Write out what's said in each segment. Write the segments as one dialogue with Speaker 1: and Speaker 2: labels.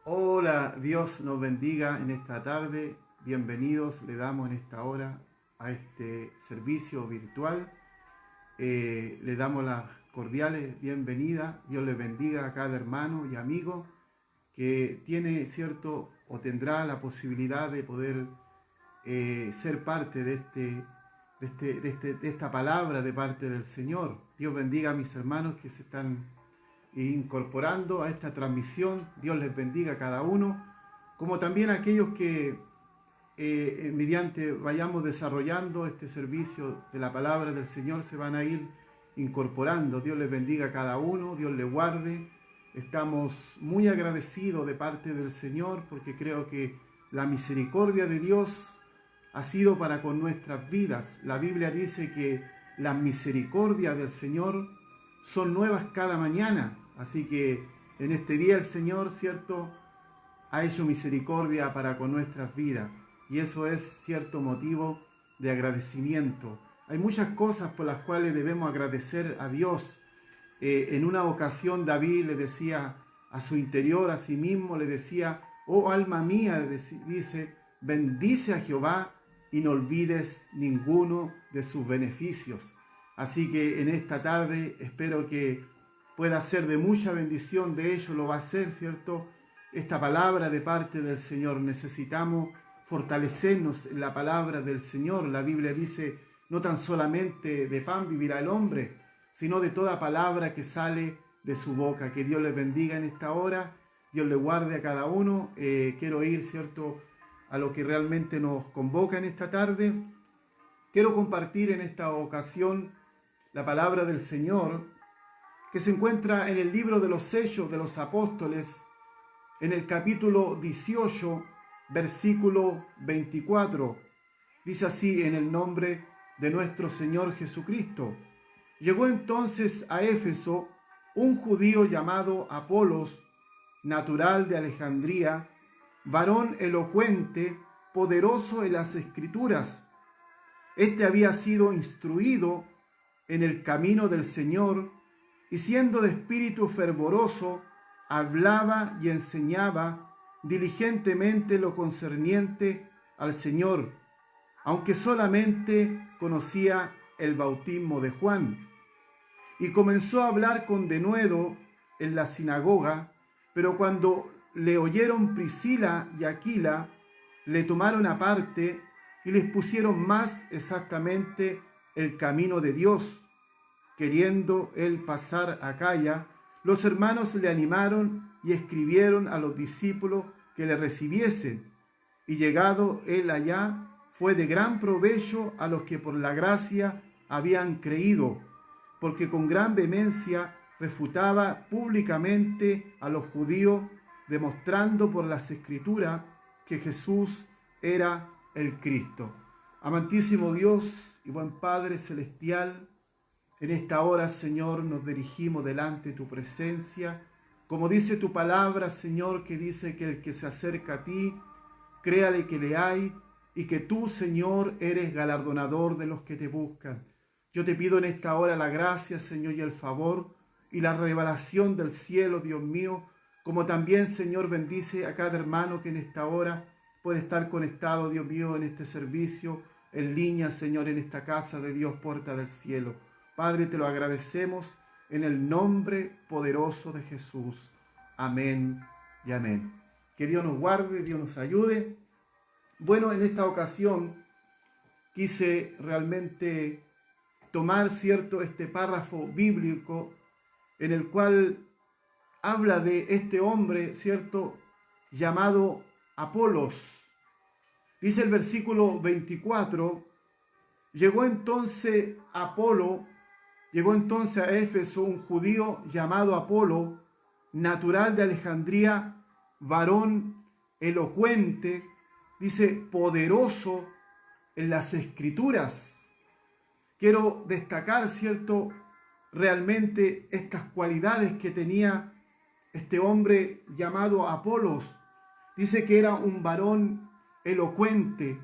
Speaker 1: Hola, Dios nos bendiga en esta tarde. Bienvenidos, le damos en esta hora a este servicio virtual. Le damos las cordiales bienvenidas. Dios les bendiga a cada hermano y amigo que tiene, cierto, o tendrá la posibilidad de poder ser parte de esta palabra de parte del Señor. Dios bendiga a mis hermanos que se están incorporando a esta transmisión. Dios les bendiga a cada uno, como también a aquellos que mediante vayamos desarrollando este servicio de la palabra del Señor se van a ir incorporando. Dios les bendiga a cada uno, Dios les guarde. Estamos muy agradecidos de parte del Señor porque creo que la misericordia de Dios ha sido para con nuestras vidas. La Biblia dice que las misericordias del Señor son nuevas cada mañana. Así que en este día el Señor, cierto, ha hecho misericordia para con nuestras vidas. Y eso es cierto motivo de agradecimiento. Hay muchas cosas por las cuales debemos agradecer a Dios. En una ocasión David le decía a su interior, a sí mismo, le decía: oh alma mía, dice, bendice a Jehová y no olvides ninguno de sus beneficios. Así que en esta tarde espero que pueda ser de mucha bendición. De ello lo va a ser, ¿cierto? Esta palabra de parte del Señor. Necesitamos fortalecernos en la palabra del Señor. La Biblia dice: no tan solamente de pan vivirá el hombre, sino de toda palabra que sale de su boca. Que Dios les bendiga en esta hora. Dios les guarde a cada uno. Quiero ir, ¿cierto?, a lo que realmente nos convoca en esta tarde. Quiero compartir en esta ocasión la palabra del Señor, que se encuentra en el libro de los Hechos de los Apóstoles, en el capítulo 18, versículo 24. Dice así: en el nombre de nuestro Señor Jesucristo. Llegó entonces a Éfeso un judío llamado Apolos, natural de Alejandría, varón elocuente, poderoso en las Escrituras. Este había sido instruido en el camino del Señor, y siendo de espíritu fervoroso, hablaba y enseñaba diligentemente lo concerniente al Señor, aunque solamente conocía el bautismo de Juan. Y comenzó a hablar con denuedo en la sinagoga, pero cuando le oyeron Priscila y Aquila, le tomaron aparte y les pusieron más exactamente el camino de Dios. Queriendo él pasar a Acaya, los hermanos le animaron y escribieron a los discípulos que le recibiesen. Y llegado él allá, fue de gran provecho a los que por la gracia habían creído, porque con gran vehemencia refutaba públicamente a los judíos, demostrando por las Escrituras que Jesús era el Cristo. Amantísimo Dios y buen Padre celestial, en esta hora, Señor, nos dirigimos delante de tu presencia. Como dice tu palabra, Señor, que dice que el que se acerca a ti, créale que le hay, y que tú, Señor, eres galardonador de los que te buscan. Yo te pido en esta hora la gracia, Señor, y el favor y la revelación del cielo, Dios mío, como también, Señor, bendice a cada hermano que en esta hora puede estar conectado, Dios mío, en este servicio, en línea, Señor, en esta casa de Dios, puerta del cielo. Padre, te lo agradecemos en el nombre poderoso de Jesús. Amén y amén. Que Dios nos guarde, Dios nos ayude. Bueno, en esta ocasión quise realmente tomar, cierto, este párrafo bíblico en el cual habla de este hombre, cierto, llamado Apolos. Dice el versículo 24: llegó entonces a Éfeso un judío llamado Apolo, natural de Alejandría, varón elocuente, dice, poderoso en las Escrituras. Quiero destacar, ¿cierto?, realmente estas cualidades que tenía este hombre llamado Apolos. Dice que era un varón elocuente.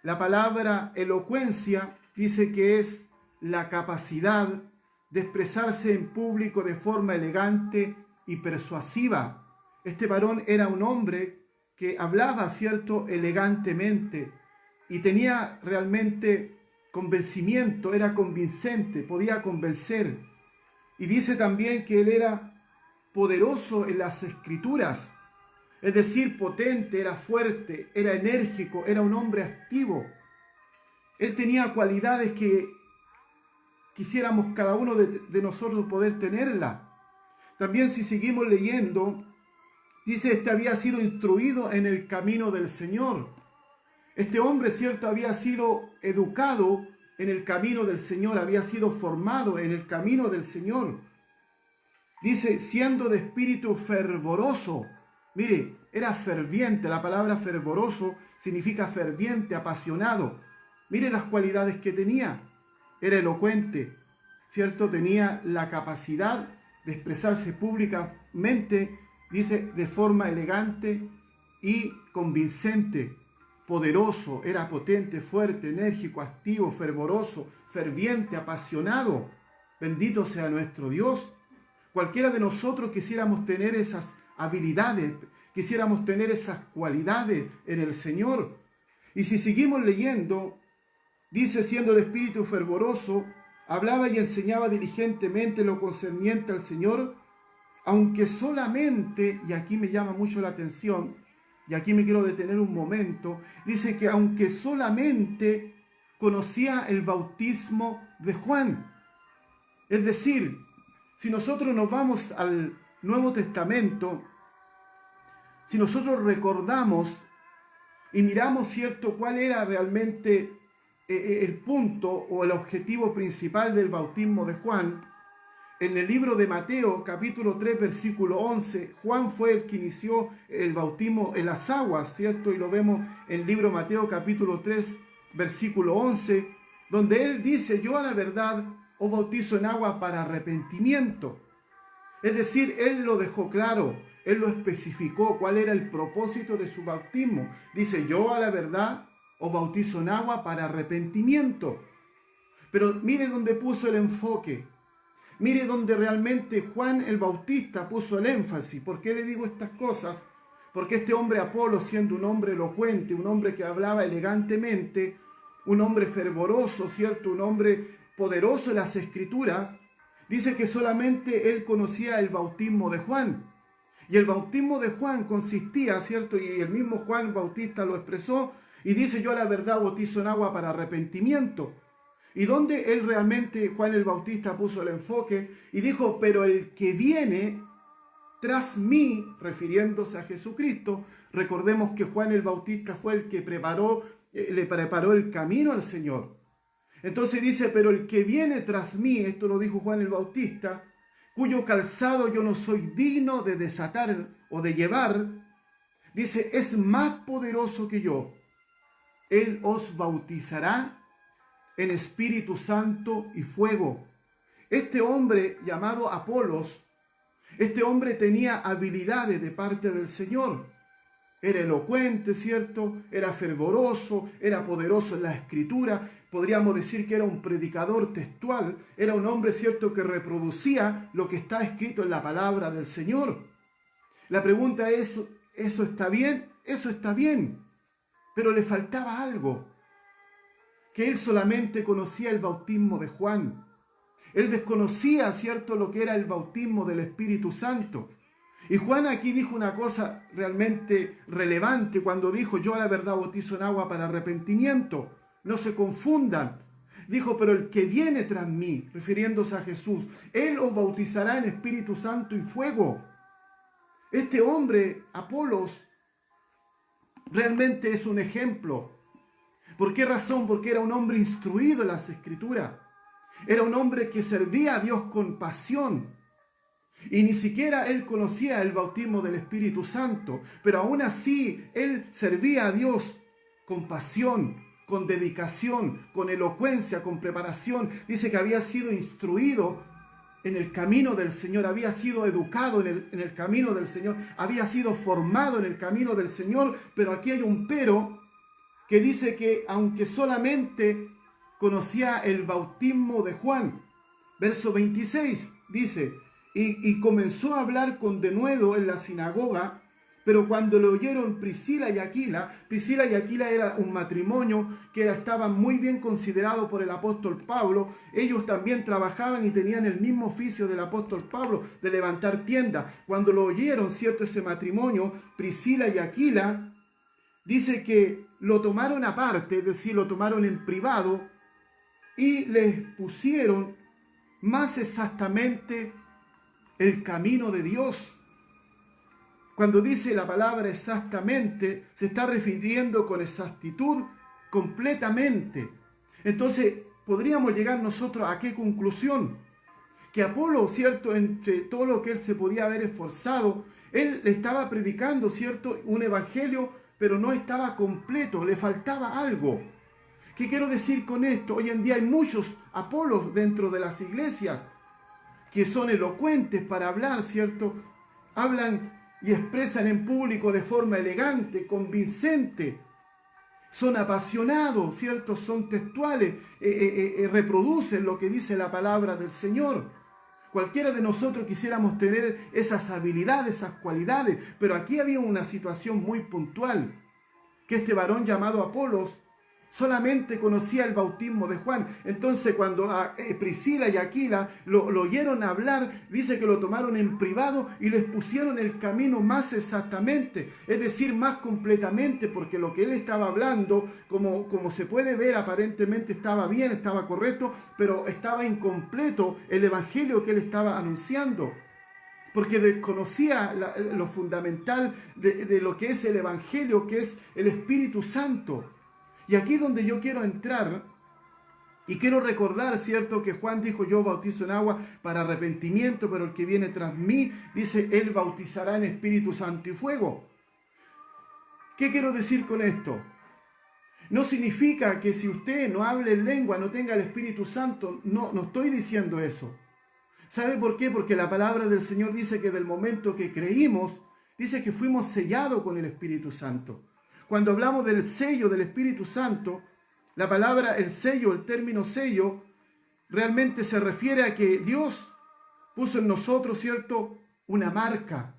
Speaker 1: La palabra elocuencia dice que es la capacidad de expresarse en público de forma elegante y persuasiva. Este varón era un hombre que hablaba, ¿cierto?, elegantemente y tenía realmente convencimiento, era convincente, podía convencer. Y dice también que él era poderoso en las escrituras, es decir, potente, era fuerte, era enérgico, era un hombre activo. Él tenía cualidades que quisiéramos cada uno de nosotros poder tenerla. También si seguimos leyendo, dice, este había sido instruido en el camino del Señor. Este hombre, cierto, había sido educado en el camino del Señor, había sido formado en el camino del Señor. Dice, siendo de espíritu fervoroso. Mire, era ferviente. La palabra fervoroso significa ferviente, apasionado. Mire las cualidades que tenía. Era elocuente, ¿cierto? Tenía la capacidad de expresarse públicamente, dice, de forma elegante y convincente. Poderoso, era potente, fuerte, enérgico, activo, fervoroso, ferviente, apasionado. Bendito sea nuestro Dios. Cualquiera de nosotros quisiéramos tener esas habilidades, quisiéramos tener esas cualidades en el Señor. Y si seguimos leyendo, dice, siendo de espíritu fervoroso, hablaba y enseñaba diligentemente lo concerniente al Señor, aunque solamente, y aquí me llama mucho la atención, y aquí me quiero detener un momento, dice que aunque solamente conocía el bautismo de Juan. Es decir, si nosotros nos vamos al Nuevo Testamento, si nosotros recordamos y miramos, ¿cierto?, cuál era realmente el punto o el objetivo principal del bautismo de Juan, en el libro de Mateo, capítulo 3, versículo 11, Juan fue el que inició el bautismo en las aguas, ¿cierto? Y lo vemos en el libro de Mateo, capítulo 3, versículo 11, donde él dice, yo a la verdad os bautizo en agua para arrepentimiento. Es decir, él lo dejó claro, él lo especificó, cuál era el propósito de su bautismo. Dice, yo a la verdad os bautizo en agua para arrepentimiento. Pero mire dónde puso el enfoque. Mire donde realmente Juan el Bautista puso el énfasis. ¿Por qué le digo estas cosas? Porque este hombre Apolo, siendo un hombre elocuente, un hombre que hablaba elegantemente, un hombre fervoroso, ¿cierto? Un hombre poderoso en las Escrituras, dice que solamente él conocía el bautismo de Juan. Y el bautismo de Juan consistía, ¿cierto? Y el mismo Juan Bautista lo expresó y dice, yo a la verdad bautizo en agua para arrepentimiento. Y donde él realmente, Juan el Bautista, puso el enfoque y dijo, pero el que viene tras mí, refiriéndose a Jesucristo, recordemos que Juan el Bautista fue el que le preparó el camino al Señor. Entonces dice, pero el que viene tras mí, esto lo dijo Juan el Bautista, cuyo calzado yo no soy digno de desatar o de llevar, dice, es más poderoso que yo. Él os bautizará en Espíritu Santo y fuego. Este hombre llamado Apolos, este hombre tenía habilidades de parte del Señor. Era elocuente, ¿cierto? Era fervoroso, era poderoso en la escritura. Podríamos decir que era un predicador textual. Era un hombre, ¿cierto?, que reproducía lo que está escrito en la palabra del Señor. La pregunta es, ¿eso está bien? Eso está bien. Pero le faltaba algo. Que él solamente conocía el bautismo de Juan. Él desconocía, ¿cierto?, lo que era el bautismo del Espíritu Santo. Y Juan aquí dijo una cosa realmente relevante cuando dijo, yo a la verdad bautizo en agua para arrepentimiento. No se confundan. Dijo, pero el que viene tras mí, refiriéndose a Jesús, él os bautizará en Espíritu Santo y fuego. Este hombre, Apolos, realmente es un ejemplo. ¿Por qué razón? Porque era un hombre instruido en las Escrituras. Era un hombre que servía a Dios con pasión. Y ni siquiera él conocía el bautismo del Espíritu Santo. Pero aún así, él servía a Dios con pasión, con dedicación, con elocuencia, con preparación. Dice que había sido instruido en el camino del Señor, había sido educado en el camino del Señor, había sido formado en el camino del Señor. Pero aquí hay un pero, que dice que aunque solamente conocía el bautismo de Juan, verso 26, dice, y comenzó a hablar con denuedo en la sinagoga. Pero cuando lo oyeron Priscila y Aquila era un matrimonio que estaba muy bien considerado por el apóstol Pablo. Ellos también trabajaban y tenían el mismo oficio del apóstol Pablo, de levantar tiendas. Cuando lo oyeron, ¿cierto?, ese matrimonio, Priscila y Aquila, dice que lo tomaron aparte, es decir, lo tomaron en privado y les pusieron más exactamente el camino de Dios. Cuando dice la palabra exactamente, se está refiriendo con exactitud completamente. Entonces, podríamos llegar nosotros a qué conclusión? Que Apolo, ¿cierto?, entre todo lo que él se podía haber esforzado, él le estaba predicando, ¿cierto?, un evangelio, pero no estaba completo, le faltaba algo. ¿Qué quiero decir con esto? Hoy en día hay muchos Apolos dentro de las iglesias que son elocuentes para hablar, ¿cierto? Hablan y expresan en público de forma elegante, convincente. Son apasionados, ¿cierto? Son textuales, reproducen lo que dice la palabra del Señor. Cualquiera de nosotros quisiéramos tener esas habilidades, esas cualidades, pero aquí había una situación muy puntual, que este varón llamado Apolos solamente conocía el bautismo de Juan. Entonces cuando Priscila y Aquila lo oyeron hablar, dice que lo tomaron en privado y les pusieron el camino más exactamente, es decir, más completamente, porque lo que él estaba hablando, como se puede ver, aparentemente estaba bien, estaba correcto, pero estaba incompleto el evangelio que él estaba anunciando, porque desconocía lo fundamental de lo que es el evangelio, que es el Espíritu Santo. Y aquí es donde yo quiero entrar y quiero recordar, ¿cierto?, que Juan dijo: yo bautizo en agua para arrepentimiento, pero el que viene tras mí, dice, él bautizará en Espíritu Santo y fuego. ¿Qué quiero decir con esto? No significa que si usted no hable en lengua, no tenga el Espíritu Santo. No estoy diciendo eso. ¿Sabe por qué? Porque la palabra del Señor dice que del momento que creímos, dice que fuimos sellados con el Espíritu Santo. Cuando hablamos del sello del Espíritu Santo, la palabra, el sello, el término sello, realmente se refiere a que Dios puso en nosotros, ¿cierto?, una marca.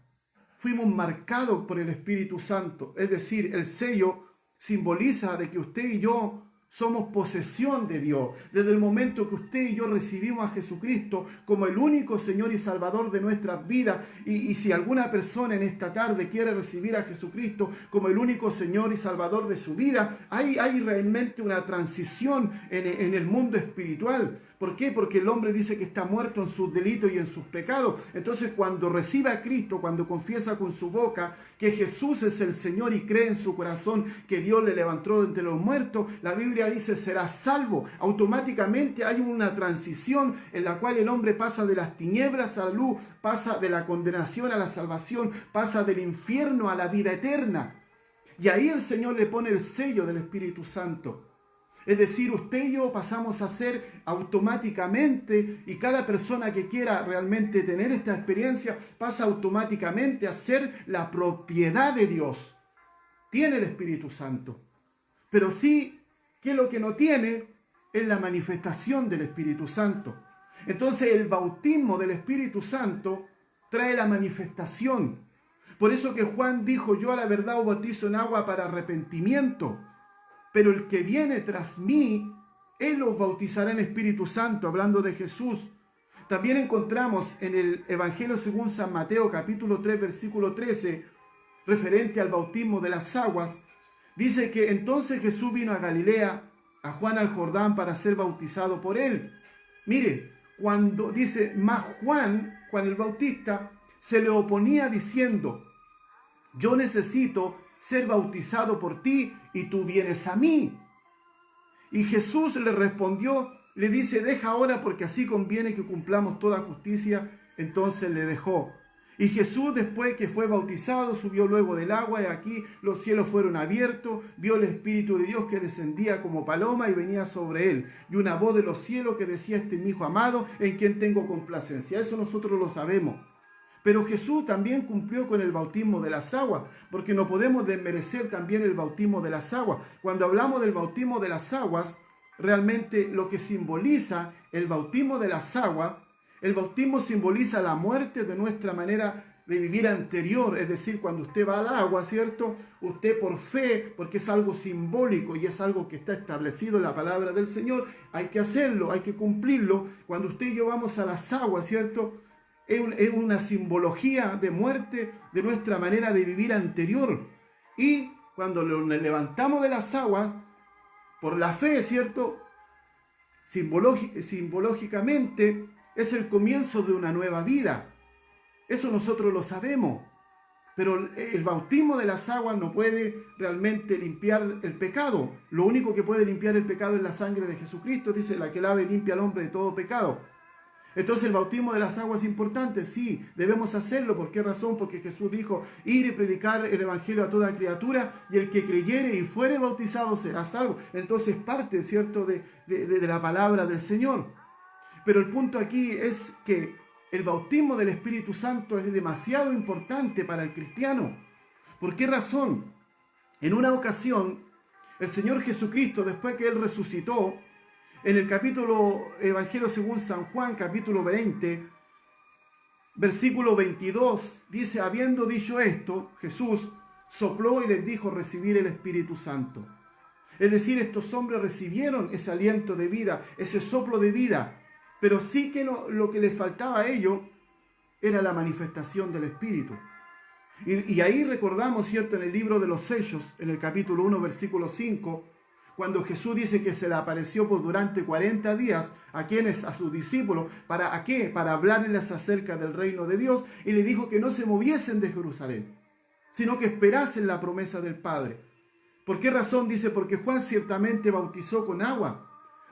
Speaker 1: Fuimos marcados por el Espíritu Santo. Es decir, el sello simboliza de que usted y yo somos posesión de Dios. Desde el momento que usted y yo recibimos a Jesucristo como el único Señor y Salvador de nuestras vidas, y si alguna persona en esta tarde quiere recibir a Jesucristo como el único Señor y Salvador de su vida, hay realmente una transición en el mundo espiritual. ¿Por qué? Porque el hombre dice que está muerto en sus delitos y en sus pecados. Entonces, cuando recibe a Cristo, cuando confiesa con su boca que Jesús es el Señor y cree en su corazón que Dios le levantó de entre los muertos, la Biblia dice: será salvo. Automáticamente hay una transición en la cual el hombre pasa de las tinieblas a la luz, pasa de la condenación a la salvación, pasa del infierno a la vida eterna. Y ahí el Señor le pone el sello del Espíritu Santo. Es decir, usted y yo pasamos a ser automáticamente, y cada persona que quiera realmente tener esta experiencia pasa automáticamente a ser la propiedad de Dios. Tiene el Espíritu Santo. Pero sí, que lo que no tiene es la manifestación del Espíritu Santo. Entonces el bautismo del Espíritu Santo trae la manifestación. Por eso que Juan dijo: yo a la verdad os bautizo en agua para arrepentimiento, pero el que viene tras mí, él os bautizará en Espíritu Santo, hablando de Jesús. También encontramos en el Evangelio según San Mateo, capítulo 3, versículo 13, referente al bautismo de las aguas, dice que entonces Jesús vino a Galilea, a Juan al Jordán, para ser bautizado por él. Mire, cuando dice más Juan el Bautista, se le oponía diciendo: yo necesito ser bautizado por ti y tú vienes a mí. Y Jesús le respondió, le dice: deja ahora, porque así conviene que cumplamos toda justicia. Entonces le dejó. Y Jesús, después que fue bautizado, subió luego del agua, y aquí los cielos fueron abiertos, vio el Espíritu de Dios que descendía como paloma y venía sobre él, y una voz de los cielos que decía: este es mi Hijo amado, en quien tengo complacencia. Eso nosotros lo sabemos. Pero Jesús también cumplió con el bautismo de las aguas, porque no podemos desmerecer también el bautismo de las aguas. Cuando hablamos del bautismo de las aguas, realmente lo que simboliza el bautismo de las aguas El bautismo simboliza la muerte de nuestra manera de vivir anterior, es decir, cuando usted va al agua, ¿cierto? Usted por fe, porque es algo simbólico y es algo que está establecido en la palabra del Señor, hay que hacerlo, hay que cumplirlo. Cuando usted y yo vamos a las aguas, ¿cierto? Es una simbología de muerte de nuestra manera de vivir anterior. Y cuando nos levantamos de las aguas, por la fe, ¿cierto? Simbológicamente es el comienzo de una nueva vida. Eso nosotros lo sabemos, pero el bautismo de las aguas no puede realmente limpiar el pecado. Lo único que puede limpiar el pecado es la sangre de Jesucristo, dice, la que lava y limpia al hombre de todo pecado. Entonces el bautismo de las aguas es importante, sí, debemos hacerlo. ¿Por qué razón? Porque Jesús dijo, ir y predicar el evangelio a toda criatura, y el que creyere y fuere bautizado será salvo. Entonces parte, ¿cierto?, de la palabra del Señor. Pero el punto aquí es que el bautismo del Espíritu Santo es demasiado importante para el cristiano. ¿Por qué razón? En una ocasión, el Señor Jesucristo, después que Él resucitó, en el capítulo Evangelio según San Juan, capítulo 20, versículo 22, dice, habiendo dicho esto, Jesús sopló y les dijo recibir el Espíritu Santo. Es decir, estos hombres recibieron ese aliento de vida, ese soplo de vida, pero sí que lo que les faltaba a ellos era la manifestación del Espíritu. Y ahí recordamos, ¿cierto?, en el libro de los sellos, en el capítulo 1, versículo 5, cuando Jesús dice que se le apareció por durante 40 días a quienes, a sus discípulos, ¿para qué? Para hablarles acerca del reino de Dios, y le dijo que no se moviesen de Jerusalén, sino que esperasen la promesa del Padre. ¿Por qué razón? Dice, porque Juan ciertamente bautizó con agua,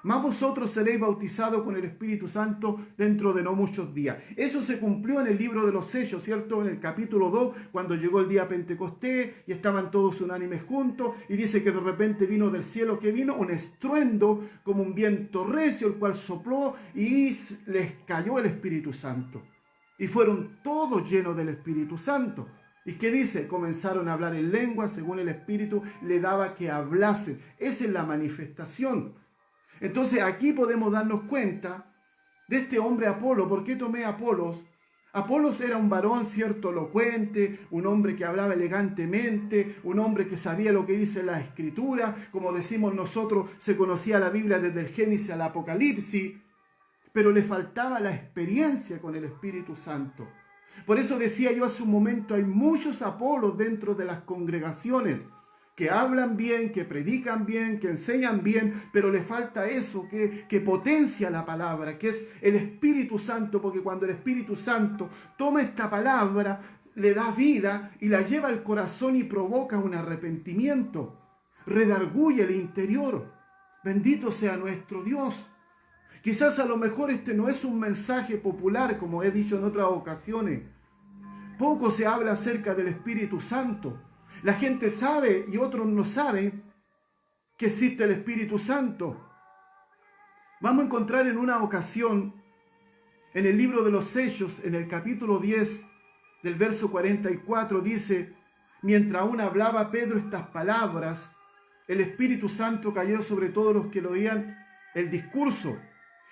Speaker 1: mas vosotros seréis bautizados con el Espíritu Santo dentro de no muchos días. Eso se cumplió en el libro de los sellos, ¿cierto? En el capítulo 2, cuando llegó el día Pentecostés y estaban todos unánimes juntos, y dice que de repente vino del cielo, que vino un estruendo como un viento recio, el cual sopló y les cayó el Espíritu Santo. Y fueron todos llenos del Espíritu Santo. ¿Y qué dice? Comenzaron a hablar en lengua según el Espíritu le daba que hablasen. Esa es la manifestación. Entonces aquí podemos darnos cuenta de este hombre Apolo. ¿Por qué tomé a Apolos? Apolos era un varón, cierto, elocuente, un hombre que hablaba elegantemente, un hombre que sabía lo que dice la Escritura. Como decimos nosotros, se conocía la Biblia desde el Génesis al Apocalipsis, pero le faltaba la experiencia con el Espíritu Santo. Por eso decía yo hace un momento, hay muchos Apolos dentro de las congregaciones, que hablan bien, que predican bien, que enseñan bien, pero le falta eso que potencia la palabra, que es el Espíritu Santo, porque cuando el Espíritu Santo toma esta palabra, le da vida y la lleva al corazón y provoca un arrepentimiento, redarguye el interior. Bendito sea nuestro Dios. Quizás a lo mejor este no es un mensaje popular, como he dicho en otras ocasiones. Poco se habla acerca del Espíritu Santo. La gente sabe y otros no saben que existe el Espíritu Santo. Vamos a encontrar en una ocasión, en el libro de los sellos, en el capítulo 10, del verso 44, dice, mientras aún hablaba Pedro estas palabras, el Espíritu Santo cayó sobre todos los que lo oían el discurso,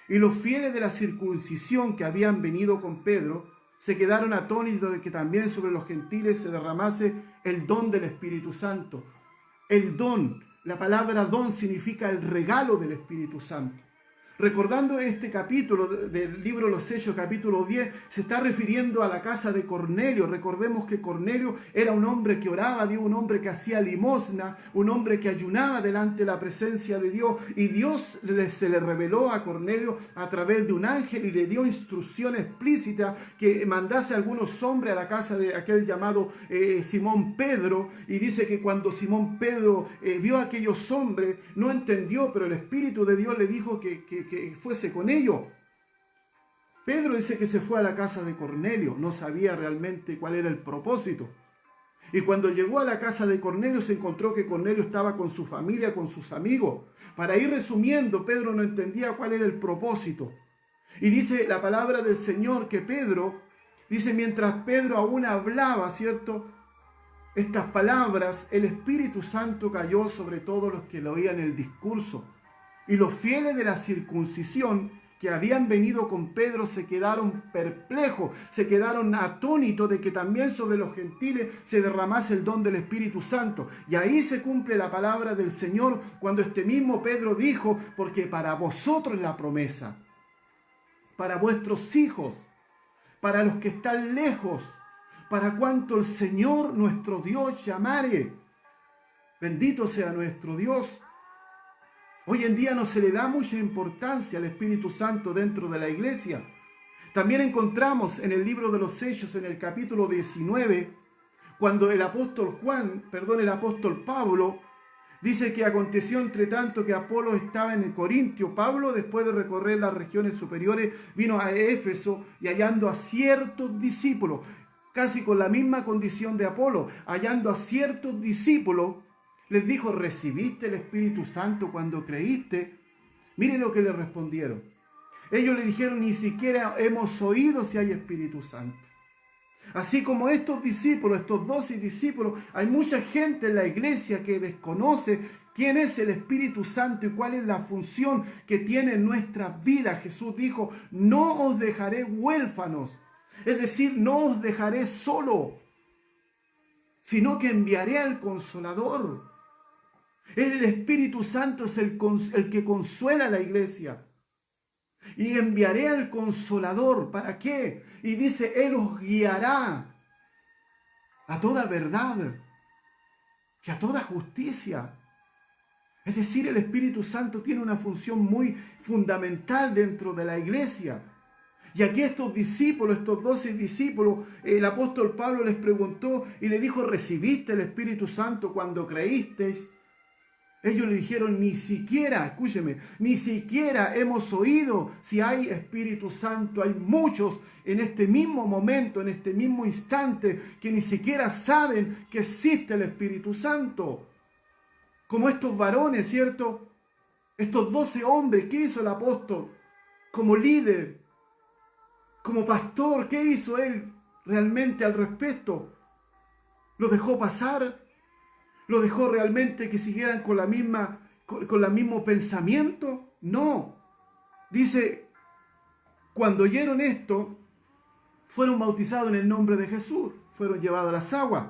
Speaker 1: y los fieles de la circuncisión que habían venido con Pedro se quedaron atónitos de que también sobre los gentiles se derramase el don del Espíritu Santo. El don, la palabra don significa el regalo del Espíritu Santo. Recordando este capítulo del libro Los Sellos, capítulo 10, se está refiriendo a la casa de Cornelio. Recordemos que Cornelio era un hombre que oraba a Dios, un hombre que hacía limosna, un hombre que ayunaba delante de la presencia de Dios. Y Dios se le reveló a Cornelio a través de un ángel y le dio instrucción explícita que mandase a algunos hombres a la casa de aquel llamado Simón Pedro. Y dice que cuando Simón Pedro vio a aquellos hombres, no entendió, pero el Espíritu de Dios le dijo que fuese con ellos. Pedro dice que se fue a la casa de Cornelio, no sabía realmente cuál era el propósito. Y cuando llegó a la casa de Cornelio se encontró que Cornelio estaba con su familia, con sus amigos. Para ir resumiendo, Pedro no entendía cuál era el propósito. Y dice la palabra del Señor que Pedro, dice, mientras Pedro aún hablaba, ¿cierto?, estas palabras, el Espíritu Santo cayó sobre todos los que lo oían el discurso. Y los fieles de la circuncisión que habían venido con Pedro se quedaron perplejos, se quedaron atónitos de que también sobre los gentiles se derramase el don del Espíritu Santo. Y ahí se cumple la palabra del Señor cuando este mismo Pedro dijo, porque para vosotros es la promesa, para vuestros hijos, para los que están lejos, para cuanto el Señor nuestro Dios llamare. Bendito sea nuestro Dios. Hoy en día no se le da mucha importancia al Espíritu Santo dentro de la iglesia. También encontramos en el libro de los Hechos, en el capítulo 19, cuando el apóstol Pablo, dice que aconteció entre tanto que Apolo estaba en el Corintio. Pablo, después de recorrer las regiones superiores, vino a Éfeso y hallando a ciertos discípulos, casi con la misma condición de Apolo, hallando a ciertos discípulos, les dijo, ¿recibiste el Espíritu Santo cuando creíste? Miren lo que le respondieron. Ellos le dijeron, ni siquiera hemos oído si hay Espíritu Santo. Así como estos discípulos, estos 12 discípulos, hay mucha gente en la iglesia que desconoce quién es el Espíritu Santo y cuál es la función que tiene en nuestras vidas. Jesús dijo, no os dejaré huérfanos, es decir, no os dejaré solo, sino que enviaré al Consolador. El Espíritu Santo es el que consuela a la iglesia. Y enviaré al Consolador. ¿Para qué? Y dice, Él os guiará a toda verdad y a toda justicia. Es decir, el Espíritu Santo tiene una función muy fundamental dentro de la iglesia. Y aquí estos discípulos, estos 12 discípulos, el apóstol Pablo les preguntó y le dijo, ¿recibiste el Espíritu Santo cuando creísteis? Ellos le dijeron, ni siquiera, escúcheme, ni siquiera hemos oído si hay Espíritu Santo. Hay muchos en este mismo momento, en este mismo instante, que ni siquiera saben que existe el Espíritu Santo. Como estos varones, ¿cierto? Estos 12 hombres, ¿qué hizo el apóstol? Como líder, como pastor, ¿qué hizo él realmente al respecto? ¿Lo dejó pasar? ¿Lo dejó realmente que siguieran con el mismo pensamiento? No. Dice, cuando oyeron esto, fueron bautizados en el nombre de Jesús, fueron llevados a las aguas.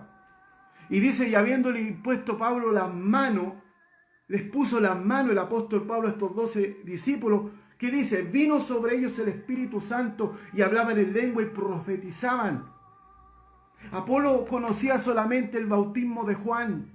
Speaker 1: Y dice, y habiéndole impuesto Pablo las manos, les puso las manos el apóstol Pablo a estos 12 discípulos, que dice, vino sobre ellos el Espíritu Santo y hablaban en lengua y profetizaban. Apolo conocía solamente el bautismo de Juan.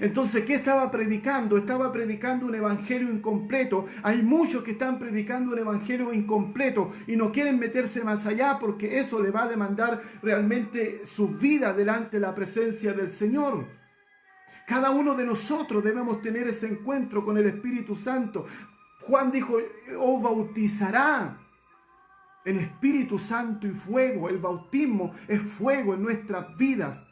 Speaker 1: Entonces, ¿qué estaba predicando? Estaba predicando un evangelio incompleto. Hay muchos que están predicando un evangelio incompleto y no quieren meterse más allá porque eso le va a demandar realmente su vida delante de la presencia del Señor. Cada uno de nosotros debemos tener ese encuentro con el Espíritu Santo. Juan dijo, os bautizará en Espíritu Santo y fuego. El bautismo es fuego en nuestras vidas.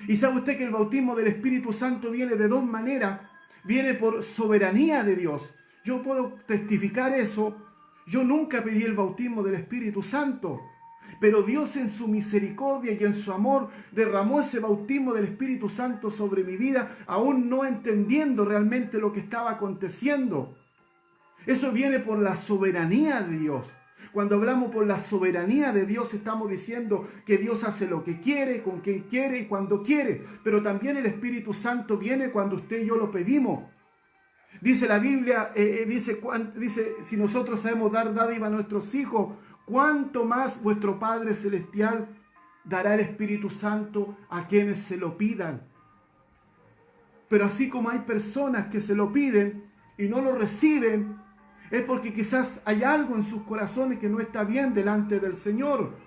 Speaker 1: Y sabe usted que el bautismo del Espíritu Santo viene de dos maneras. Viene por soberanía de Dios. Yo puedo testificar eso. Yo nunca pedí el bautismo del Espíritu Santo. Pero Dios en su misericordia y en su amor derramó ese bautismo del Espíritu Santo sobre mi vida, aún no entendiendo realmente lo que estaba aconteciendo. Eso viene por la soberanía de Dios. Cuando hablamos por la soberanía de Dios, estamos diciendo que Dios hace lo que quiere, con quien quiere y cuando quiere. Pero también el Espíritu Santo viene cuando usted y yo lo pedimos. Dice la Biblia, dice, si nosotros sabemos dar dádiva a nuestros hijos, ¿cuánto más vuestro Padre Celestial dará el Espíritu Santo a quienes se lo pidan? Pero así como hay personas que se lo piden y no lo reciben, es porque quizás hay algo en sus corazones que no está bien delante del Señor.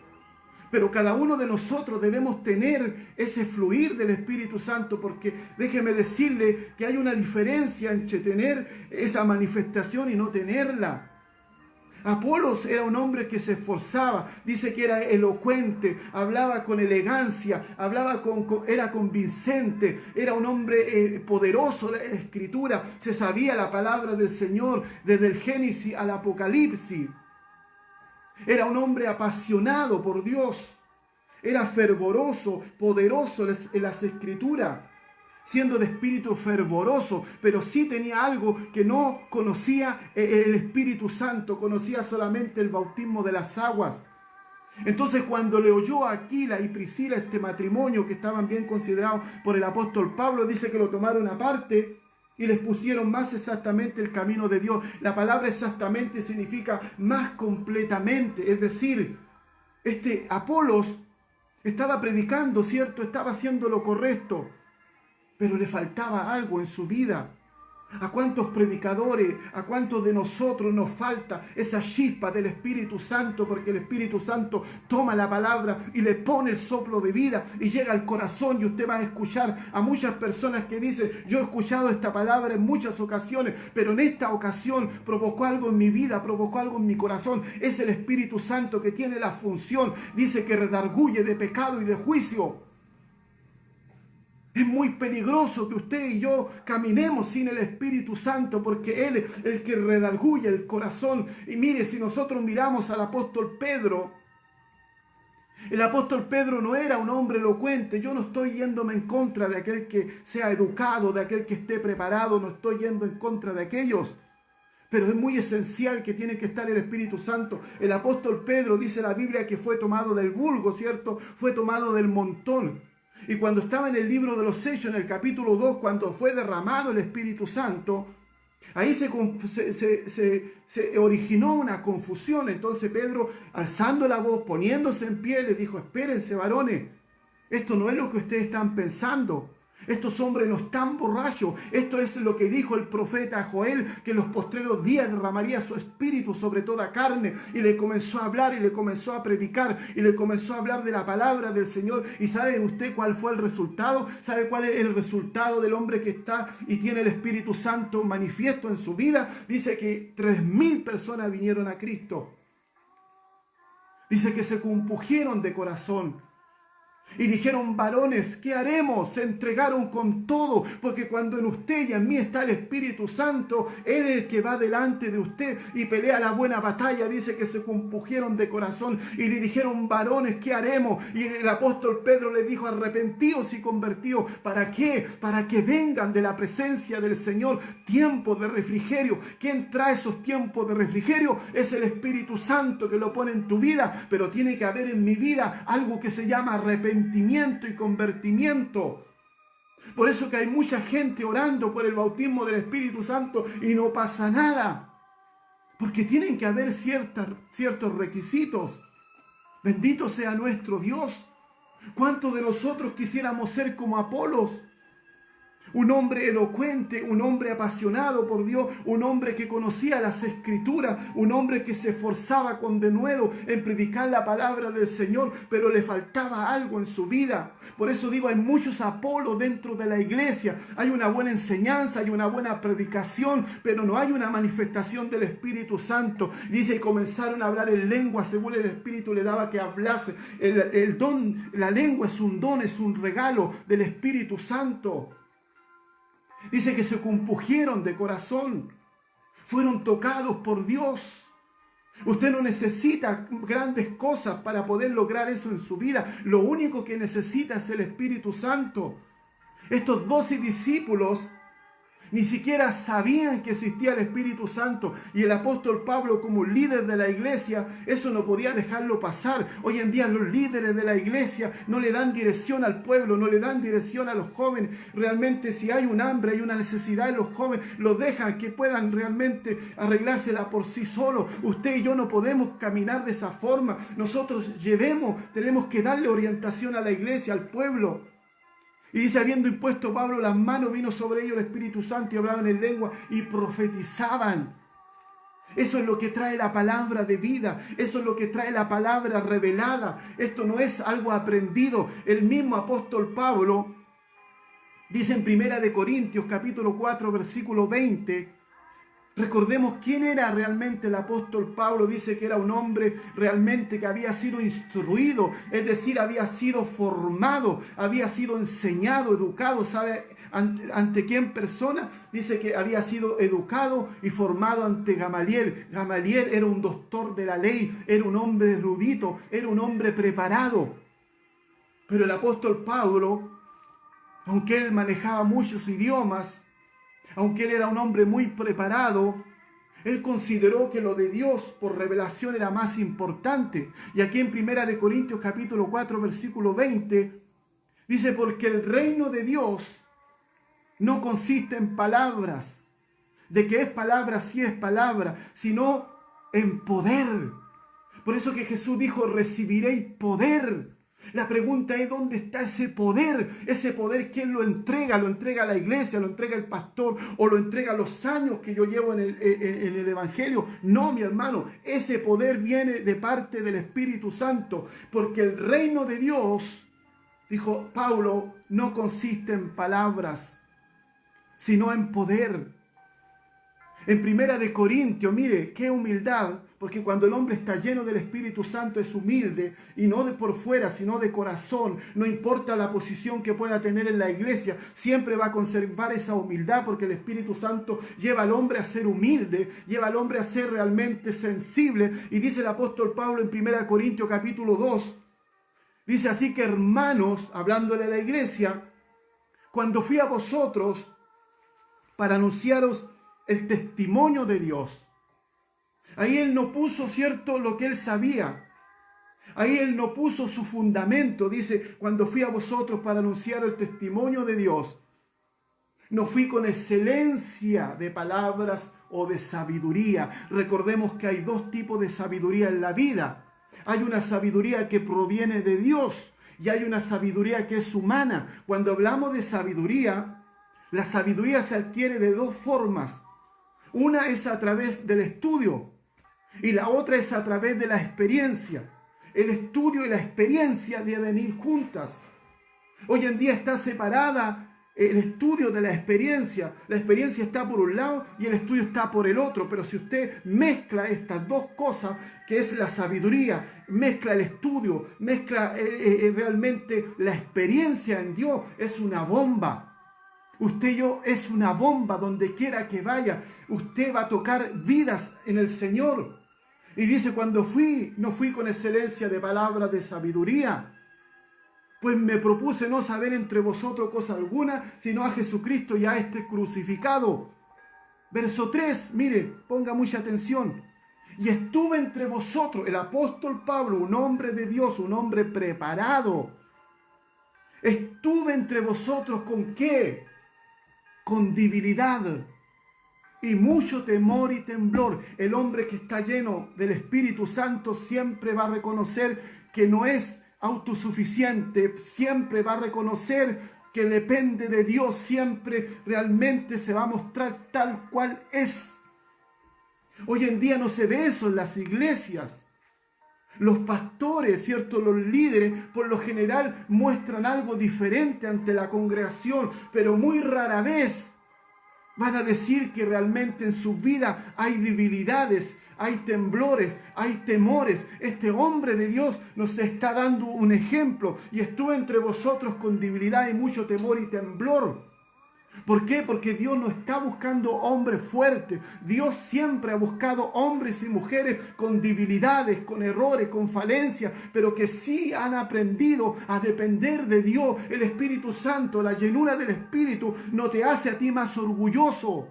Speaker 1: Pero cada uno de nosotros debemos tener ese fluir del Espíritu Santo, porque déjeme decirle que hay una diferencia entre tener esa manifestación y no tenerla. Apolos era un hombre que se esforzaba, dice que era elocuente, hablaba con elegancia, era convincente, era un hombre poderoso de la Escritura, se sabía la palabra del Señor desde el Génesis al Apocalipsis. Era un hombre apasionado por Dios, era fervoroso, poderoso en las Escrituras. siendo de espíritu fervoroso, pero sí tenía algo que no conocía el Espíritu Santo, conocía solamente el bautismo de las aguas. Entonces cuando le oyó a Aquila y Priscila este matrimonio que estaban bien considerados por el apóstol Pablo, dice que lo tomaron aparte y les pusieron más exactamente el camino de Dios. La palabra exactamente significa más completamente, es decir, este Apolos estaba predicando, ¿cierto? Estaba haciendo lo correcto, pero le faltaba algo en su vida. ¿A cuántos predicadores, a cuántos de nosotros nos falta esa chispa del Espíritu Santo? Porque el Espíritu Santo toma la palabra y le pone el soplo de vida y llega al corazón, y usted va a escuchar a muchas personas que dicen: yo he escuchado esta palabra en muchas ocasiones, pero en esta ocasión provocó algo en mi vida, provocó algo en mi corazón. Es el Espíritu Santo que tiene la función, dice, que redarguye de pecado y de juicio. Es muy peligroso que usted y yo caminemos sin el Espíritu Santo, porque Él es el que redarguye el corazón. Y mire, si nosotros miramos al apóstol Pedro, el apóstol Pedro no era un hombre elocuente. Yo no estoy yéndome en contra de aquel que sea educado, de aquel que esté preparado, no estoy yendo en contra de aquellos. Pero es muy esencial que tiene que estar el Espíritu Santo. El apóstol Pedro, dice la Biblia, que fue tomado del vulgo, ¿cierto? Fue tomado del montón. Y cuando estaba en el libro de los Hechos, en el capítulo 2, cuando fue derramado el Espíritu Santo, ahí se originó una confusión. Entonces Pedro, alzando la voz, poniéndose en pie, le dijo: espérense, varones, esto no es lo que ustedes están pensando. Estos hombres no están borrachos. Esto es lo que dijo el profeta Joel, que en los postreros días derramaría su espíritu sobre toda carne. Y le comenzó a hablar y le comenzó a predicar y le comenzó a hablar de la palabra del Señor. ¿Y sabe usted cuál fue el resultado? ¿Sabe cuál es el resultado del hombre que está y tiene el Espíritu Santo manifiesto en su vida? Dice que 3.000 personas vinieron a Cristo. Dice que se compungieron de corazón. Y dijeron: varones, ¿qué haremos? Se entregaron con todo, porque cuando en usted y en mí está el Espíritu Santo, Él es el que va delante de usted y pelea la buena batalla. Dice que se compungieron de corazón y le dijeron: varones, ¿qué haremos? Y el apóstol Pedro le dijo: arrepentidos y convertidos. ¿Para qué? Para que vengan de la presencia del Señor tiempos de refrigerio. ¿Quién trae esos tiempos de refrigerio? Es el Espíritu Santo, que lo pone en tu vida, pero tiene que haber en mi vida algo que se llama arrepentimiento y convertimiento. Por eso que hay mucha gente orando por el bautismo del Espíritu Santo y no pasa nada, porque tienen que haber ciertos requisitos. Bendito sea nuestro Dios. ¿Cuántos de nosotros quisiéramos ser como Apolos? Un hombre elocuente, un hombre apasionado por Dios, un hombre que conocía las Escrituras, un hombre que se esforzaba con denuedo en predicar la palabra del Señor, pero le faltaba algo en su vida. Por eso digo, hay muchos Apolos dentro de la iglesia. Hay una buena enseñanza, hay una buena predicación, pero no hay una manifestación del Espíritu Santo. Dice, y comenzaron a hablar en lengua según el Espíritu le daba que hablase. El don, la lengua es un don, es un regalo del Espíritu Santo. Dice que se compungieron de corazón, fueron tocados por Dios. Usted no necesita grandes cosas para poder lograr eso en su vida. Lo único que necesita es el Espíritu Santo. Estos 12 discípulos ni siquiera sabían que existía el Espíritu Santo. Y el apóstol Pablo, como líder de la iglesia, eso no podía dejarlo pasar. Hoy en día los líderes de la iglesia no le dan dirección al pueblo, no le dan dirección a los jóvenes. Realmente, si hay un hambre, hay una necesidad en los jóvenes, los dejan que puedan realmente arreglársela por sí solos. Usted y yo no podemos caminar de esa forma. Nosotros tenemos que darle orientación a la iglesia, al pueblo. Y dice, habiendo impuesto Pablo las manos, vino sobre ellos el Espíritu Santo y hablaban en lengua y profetizaban. Eso es lo que trae la palabra de vida. Eso es lo que trae la palabra revelada. Esto no es algo aprendido. El mismo apóstol Pablo dice en 1 Corintios capítulo 4 versículo 20. Recordemos quién era realmente el apóstol Pablo. Dice que era un hombre realmente que había sido instruido, es decir, había sido formado, había sido enseñado, educado. ¿Sabe ante quién persona? Dice que había sido educado y formado ante Gamaliel. Gamaliel era un doctor de la ley, era un hombre erudito, era un hombre preparado. Pero el apóstol Pablo aunque él manejaba muchos idiomas, aunque él era un hombre muy preparado, él consideró que lo de Dios por revelación era más importante. Y aquí en 1 Corintios capítulo 4, versículo 20, dice, porque el reino de Dios no consiste en palabras, de que es palabra, sí es palabra, sino en poder. Por eso que Jesús dijo, recibiréis poder. La pregunta es, ¿dónde está ese poder? Ese poder, ¿quién lo entrega? ¿Lo entrega la iglesia? ¿Lo entrega el pastor? ¿O lo entrega los años que yo llevo en el Evangelio? No, mi hermano, ese poder viene de parte del Espíritu Santo, porque el reino de Dios, dijo Pablo, no consiste en palabras, sino en poder. En 1 Corintios, mire, qué humildad, porque cuando el hombre está lleno del Espíritu Santo es humilde, y no de por fuera, sino de corazón. No importa la posición que pueda tener en la iglesia, siempre va a conservar esa humildad, porque el Espíritu Santo lleva al hombre a ser humilde, lleva al hombre a ser realmente sensible. Y dice el apóstol Pablo en 1 Corintios capítulo 2, dice así que hermanos, hablándole a la iglesia, cuando fui a vosotros para anunciaros el testimonio de Dios. Ahí él no puso, ¿cierto?, lo que él sabía. Ahí él no puso su fundamento. Dice, cuando fui a vosotros para anunciar el testimonio de Dios, no fui con excelencia de palabras o de sabiduría. Recordemos que hay dos tipos de sabiduría en la vida. Hay una sabiduría que proviene de Dios y hay una sabiduría que es humana. Cuando hablamos de sabiduría, la sabiduría se adquiere de dos formas. Una es a través del estudio y la otra es a través de la experiencia. El estudio y la experiencia deben ir juntas. Hoy en día está separada el estudio de la experiencia. La experiencia está por un lado y el estudio está por el otro. Pero si usted mezcla estas dos cosas, que es la sabiduría, mezcla el estudio, mezcla realmente la experiencia en Dios, es una bomba. Usted y yo es una bomba donde quiera que vaya. Usted va a tocar vidas en el Señor. Y dice, cuando fui, no fui con excelencia de palabras de sabiduría, pues me propuse no saber entre vosotros cosa alguna, sino a Jesucristo y a este crucificado. Verso 3, mire, ponga mucha atención. Y estuve entre vosotros, el apóstol Pablo, un hombre de Dios, un hombre preparado. Estuve entre vosotros ¿con qué? Con debilidad y mucho temor y temblor. El hombre que está lleno del Espíritu Santo siempre va a reconocer que no es autosuficiente, siempre va a reconocer que depende de Dios, siempre realmente se va a mostrar tal cual es. Hoy en día no se ve eso en las iglesias. Los pastores, ¿cierto?, los líderes, por lo general muestran algo diferente ante la congregación, pero muy rara vez van a decir que realmente en su vida hay debilidades, hay temblores, hay temores. Este hombre de Dios nos está dando un ejemplo. Y estuve entre vosotros con debilidad y mucho temor y temblor. ¿Por qué? Porque Dios no está buscando hombres fuertes. Dios siempre ha buscado hombres y mujeres con debilidades, con errores, con falencias, pero que sí han aprendido a depender de Dios. El Espíritu Santo, la llenura del Espíritu, no te hace a ti más orgulloso.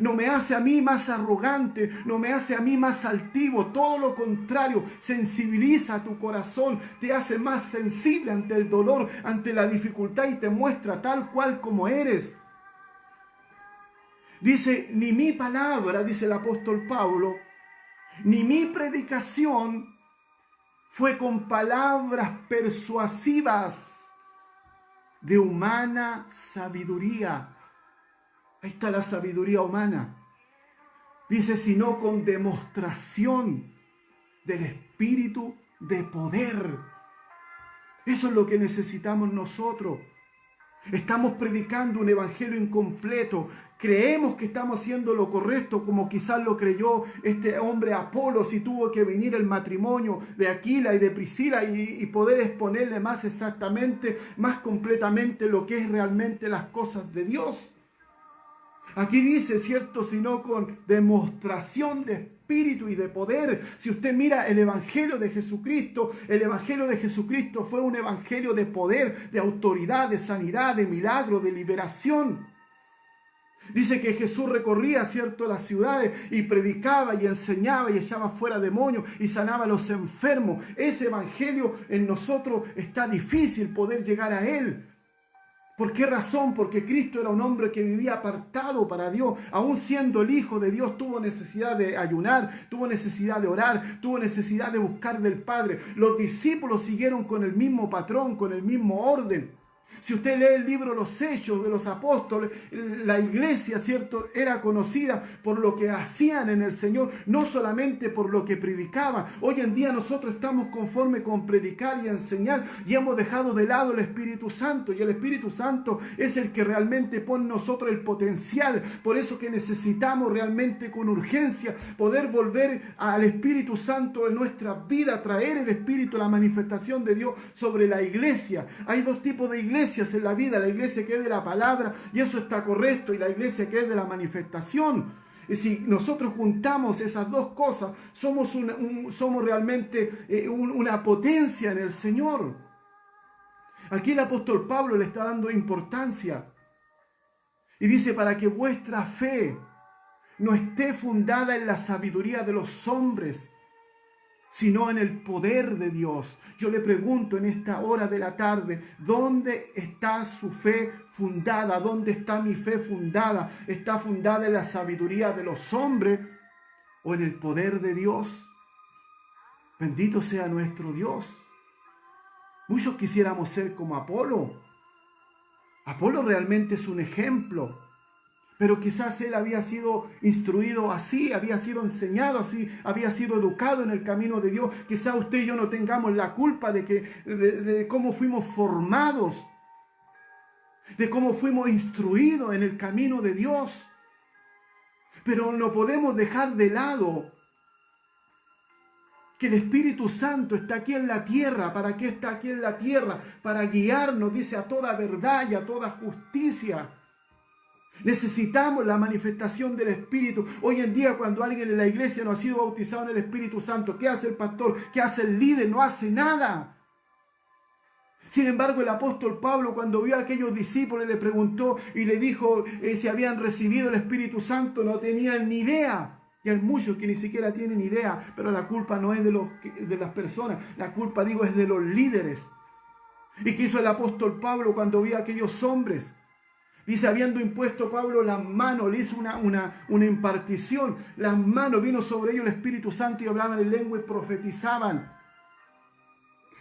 Speaker 1: No me hace a mí más arrogante, no me hace a mí más altivo, todo lo contrario, sensibiliza tu corazón, te hace más sensible ante el dolor, ante la dificultad y te muestra tal cual como eres. Dice, ni mi palabra, dice el apóstol Pablo, ni mi predicación fue con palabras persuasivas de humana sabiduría. Ahí está la sabiduría humana. Dice, sino con demostración del Espíritu de poder. Eso es lo que necesitamos nosotros. Estamos predicando un evangelio incompleto. Creemos que estamos haciendo lo correcto, como quizás lo creyó este hombre Apolos, y tuvo que venir el matrimonio de Aquila y de Priscila y poder exponerle más exactamente, más completamente lo que es realmente las cosas de Dios. Aquí dice, ¿cierto? Sino con demostración de espíritu y de poder. Si usted mira el Evangelio de Jesucristo, el Evangelio de Jesucristo fue un evangelio de poder, de autoridad, de sanidad, de milagro, de liberación. Dice que Jesús recorría, ¿cierto?, las ciudades y predicaba y enseñaba y echaba fuera demonios y sanaba a los enfermos. Ese evangelio en nosotros está difícil poder llegar a él. ¿Por qué razón? Porque Cristo era un hombre que vivía apartado para Dios. Aún siendo el Hijo de Dios, tuvo necesidad de ayunar, tuvo necesidad de orar, tuvo necesidad de buscar del Padre. Los discípulos siguieron con el mismo patrón, con el mismo orden. Si usted lee el libro Los Hechos de los Apóstoles, la iglesia, ¿cierto?, era conocida por lo que hacían en el Señor, no solamente por lo que predicaban. Hoy en día nosotros estamos conforme con predicar y enseñar y hemos dejado de lado el Espíritu Santo. Y el Espíritu Santo es el que realmente pone en nosotros el potencial. Por eso que necesitamos realmente con urgencia poder volver al Espíritu Santo en nuestra vida, traer el Espíritu, la manifestación de Dios sobre la iglesia. Hay dos tipos de iglesias en la vida: la iglesia que es de la palabra, y eso está correcto, y la iglesia que es de la manifestación. Y si nosotros juntamos esas dos cosas, somos realmente una potencia en el Señor. Aquí el apóstol Pablo le está dando importancia y dice: para que vuestra fe no esté fundada en la sabiduría de los hombres, sino en el poder de Dios. Yo le pregunto en esta hora de la tarde, ¿dónde está su fe fundada? ¿Dónde está mi fe fundada? ¿Está fundada en la sabiduría de los hombres o en el poder de Dios? Bendito sea nuestro Dios. Muchos quisiéramos ser como Apolo. Apolo realmente es un ejemplo. Pero quizás él había sido instruido así, había sido enseñado así, había sido educado en el camino de Dios. Quizás usted y yo no tengamos la culpa de cómo fuimos formados, de cómo fuimos instruidos en el camino de Dios. Pero no podemos dejar de lado que el Espíritu Santo está aquí en la tierra. ¿Para qué está aquí en la tierra? Para guiarnos, dice, a toda verdad y a toda justicia. Necesitamos la manifestación del Espíritu. Hoy en día, cuando alguien en la iglesia no ha sido bautizado en el Espíritu Santo, ¿qué hace el pastor? ¿Qué hace el líder? No hace nada. Sin embargo, el apóstol Pablo, cuando vio a aquellos discípulos, le preguntó y le dijo si habían recibido el Espíritu Santo. No tenían ni idea. Y hay muchos que ni siquiera tienen idea, pero la culpa no es de las personas. La culpa, digo, es de los líderes. ¿Y qué hizo el apóstol Pablo cuando vio a aquellos hombres? Dice, habiendo impuesto Pablo las manos, le hizo una impartición. Las manos, vino sobre ellos el Espíritu Santo y hablaban en lengua y profetizaban.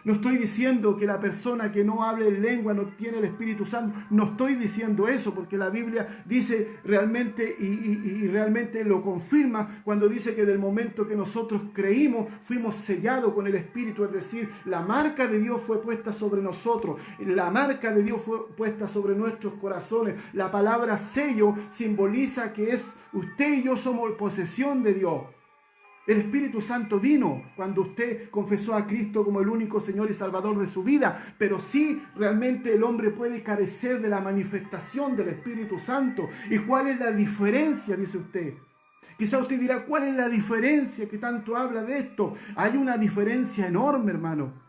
Speaker 1: No estoy diciendo que la persona que no hable en lengua no tiene el Espíritu Santo. No estoy diciendo eso, porque la Biblia dice realmente y realmente lo confirma cuando dice que del momento que nosotros creímos, fuimos sellados con el Espíritu. Es decir, la marca de Dios fue puesta sobre nosotros. La marca de Dios fue puesta sobre nuestros corazones. La palabra sello simboliza que es usted y yo somos posesión de Dios. El Espíritu Santo vino cuando usted confesó a Cristo como el único Señor y Salvador de su vida, pero sí realmente el hombre puede carecer de la manifestación del Espíritu Santo. ¿Y cuál es la diferencia? Dice usted. Quizá usted dirá, ¿cuál es la diferencia que tanto habla de esto? Hay una diferencia enorme, hermano.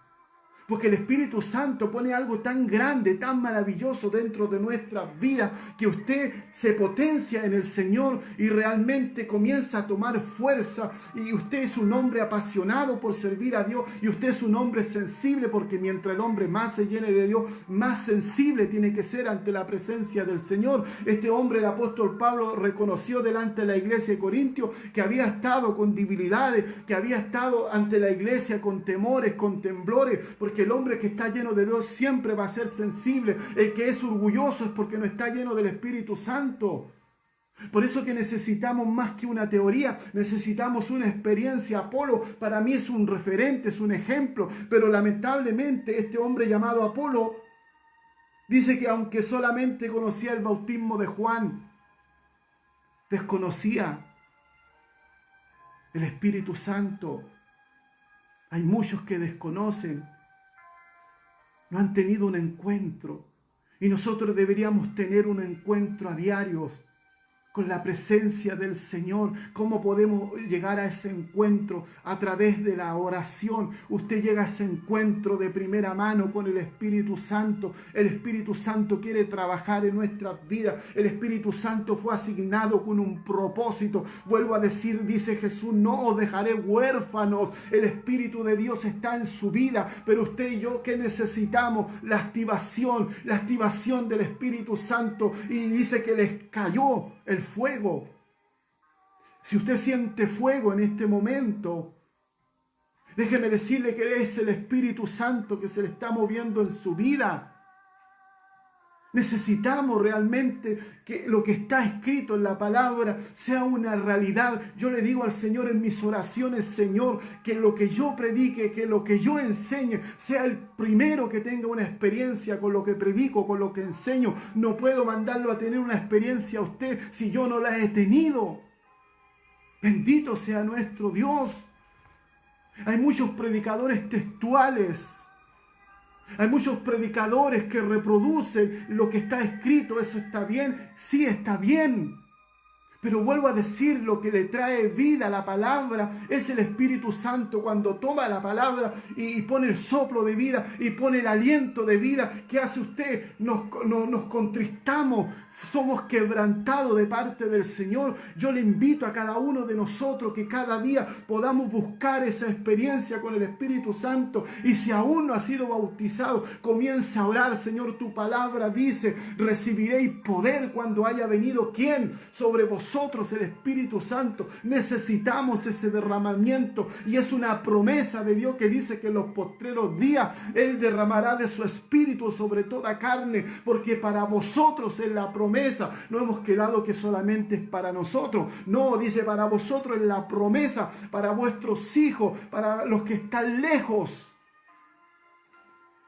Speaker 1: Porque el Espíritu Santo pone algo tan grande, tan maravilloso dentro de nuestra vida, que usted se potencia en el Señor y realmente comienza a tomar fuerza. Y usted es un hombre apasionado por servir a Dios. Y usted es un hombre sensible, porque mientras el hombre más se llene de Dios, más sensible tiene que ser ante la presencia del Señor. Este hombre, el apóstol Pablo, reconoció delante de la iglesia de Corintios que había estado con debilidades, que había estado ante la iglesia con temores, con temblores, porque el hombre que está lleno de Dios siempre va a ser sensible. El que es orgulloso es porque no está lleno del Espíritu Santo. Por eso que necesitamos más que una teoría, necesitamos una experiencia. Apolo para mí es un referente, es un ejemplo, pero lamentablemente este hombre llamado Apolo dice que aunque solamente conocía el bautismo de Juan, desconocía el Espíritu Santo. Hay muchos que desconocen, no han tenido un encuentro, y nosotros deberíamos tener un encuentro a diario con la presencia del Señor. ¿Cómo podemos llegar a ese encuentro? A través de la oración. Usted llega a ese encuentro de primera mano con el Espíritu Santo. El Espíritu Santo quiere trabajar en nuestras vidas. El Espíritu Santo fue asignado con un propósito. Vuelvo a decir, dice Jesús, no os dejaré huérfanos. El Espíritu de Dios está en su vida, pero usted y yo, ¿qué necesitamos? La activación del Espíritu Santo. Y dice que les cayó el fuego. Si usted siente fuego en este momento, déjeme decirle que es el Espíritu Santo que se le está moviendo en su vida. Necesitamos realmente que lo que está escrito en la palabra sea una realidad. Yo le digo al Señor en mis oraciones, Señor, que lo que yo predique, que lo que yo enseñe, sea el primero que tenga una experiencia con lo que predico, con lo que enseño. No puedo mandarlo a tener una experiencia a usted si yo no la he tenido. Bendito sea nuestro Dios. Hay muchos predicadores textuales. Hay muchos predicadores que reproducen lo que está escrito. ¿Eso está bien? Sí, está bien. Pero vuelvo a decir, lo que le trae vida a la palabra es el Espíritu Santo. Cuando toma la palabra y pone el soplo de vida y pone el aliento de vida, ¿qué hace usted? Nos contristamos, somos quebrantados de parte del Señor. Yo le invito a cada uno de nosotros que cada día podamos buscar esa experiencia con el Espíritu Santo. Y si aún no ha sido bautizado, comienza a orar. Señor, tu palabra dice, recibiréis poder cuando haya venido, ¿quién? Sobre vosotros el Espíritu Santo. Necesitamos ese derramamiento, y es una promesa de Dios que dice que en los postreros días Él derramará de su Espíritu sobre toda carne, porque para vosotros es la promesa. No hemos quedado que solamente es para nosotros. No, dice para vosotros es la promesa, para vuestros hijos, para los que están lejos.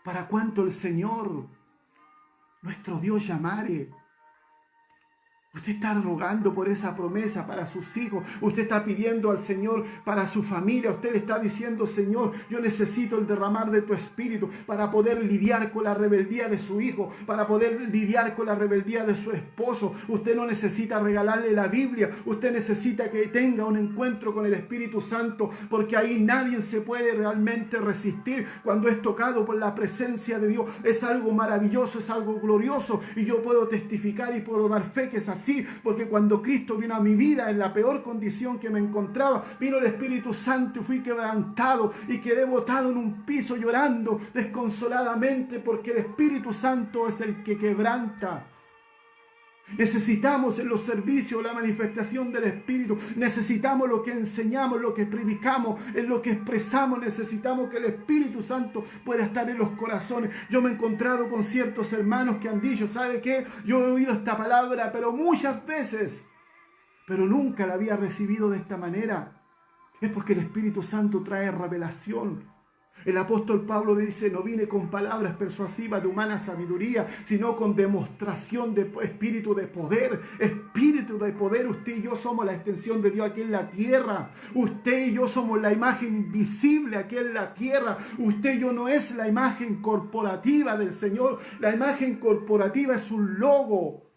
Speaker 1: Para cuanto el Señor, nuestro Dios, llamare. Usted está rogando por esa promesa para sus hijos. Usted está pidiendo al Señor para su familia. Usted le está diciendo, Señor, yo necesito el derramar de tu Espíritu para poder lidiar con la rebeldía de su hijo, para poder lidiar con la rebeldía de su esposo. Usted no necesita regalarle la Biblia. Usted necesita que tenga un encuentro con el Espíritu Santo, porque ahí nadie se puede realmente resistir. Cuando es tocado por la presencia de Dios, es algo maravilloso, es algo glorioso. Y yo puedo testificar y puedo dar fe que es así. Porque cuando Cristo vino a mi vida en la peor condición que me encontraba, vino el Espíritu Santo y fui quebrantado y quedé botado en un piso llorando desconsoladamente, porque el Espíritu Santo es el que quebranta. Necesitamos en los servicios la manifestación del Espíritu. Necesitamos lo que enseñamos, lo que predicamos, en lo que expresamos. Necesitamos que el Espíritu Santo pueda estar en los corazones. Yo me he encontrado con ciertos hermanos que han dicho, ¿sabe qué? Yo he oído esta palabra, pero muchas veces, pero nunca la había recibido de esta manera. Es porque el Espíritu Santo trae revelación. El apóstol Pablo dice, no vine con palabras persuasivas de humana sabiduría, sino con demostración de espíritu de poder. Espíritu de poder. Usted y yo somos la extensión de Dios aquí en la tierra. Usted y yo somos la imagen visible aquí en la tierra. Usted y yo no es la imagen corporativa del Señor. La imagen corporativa es un logo.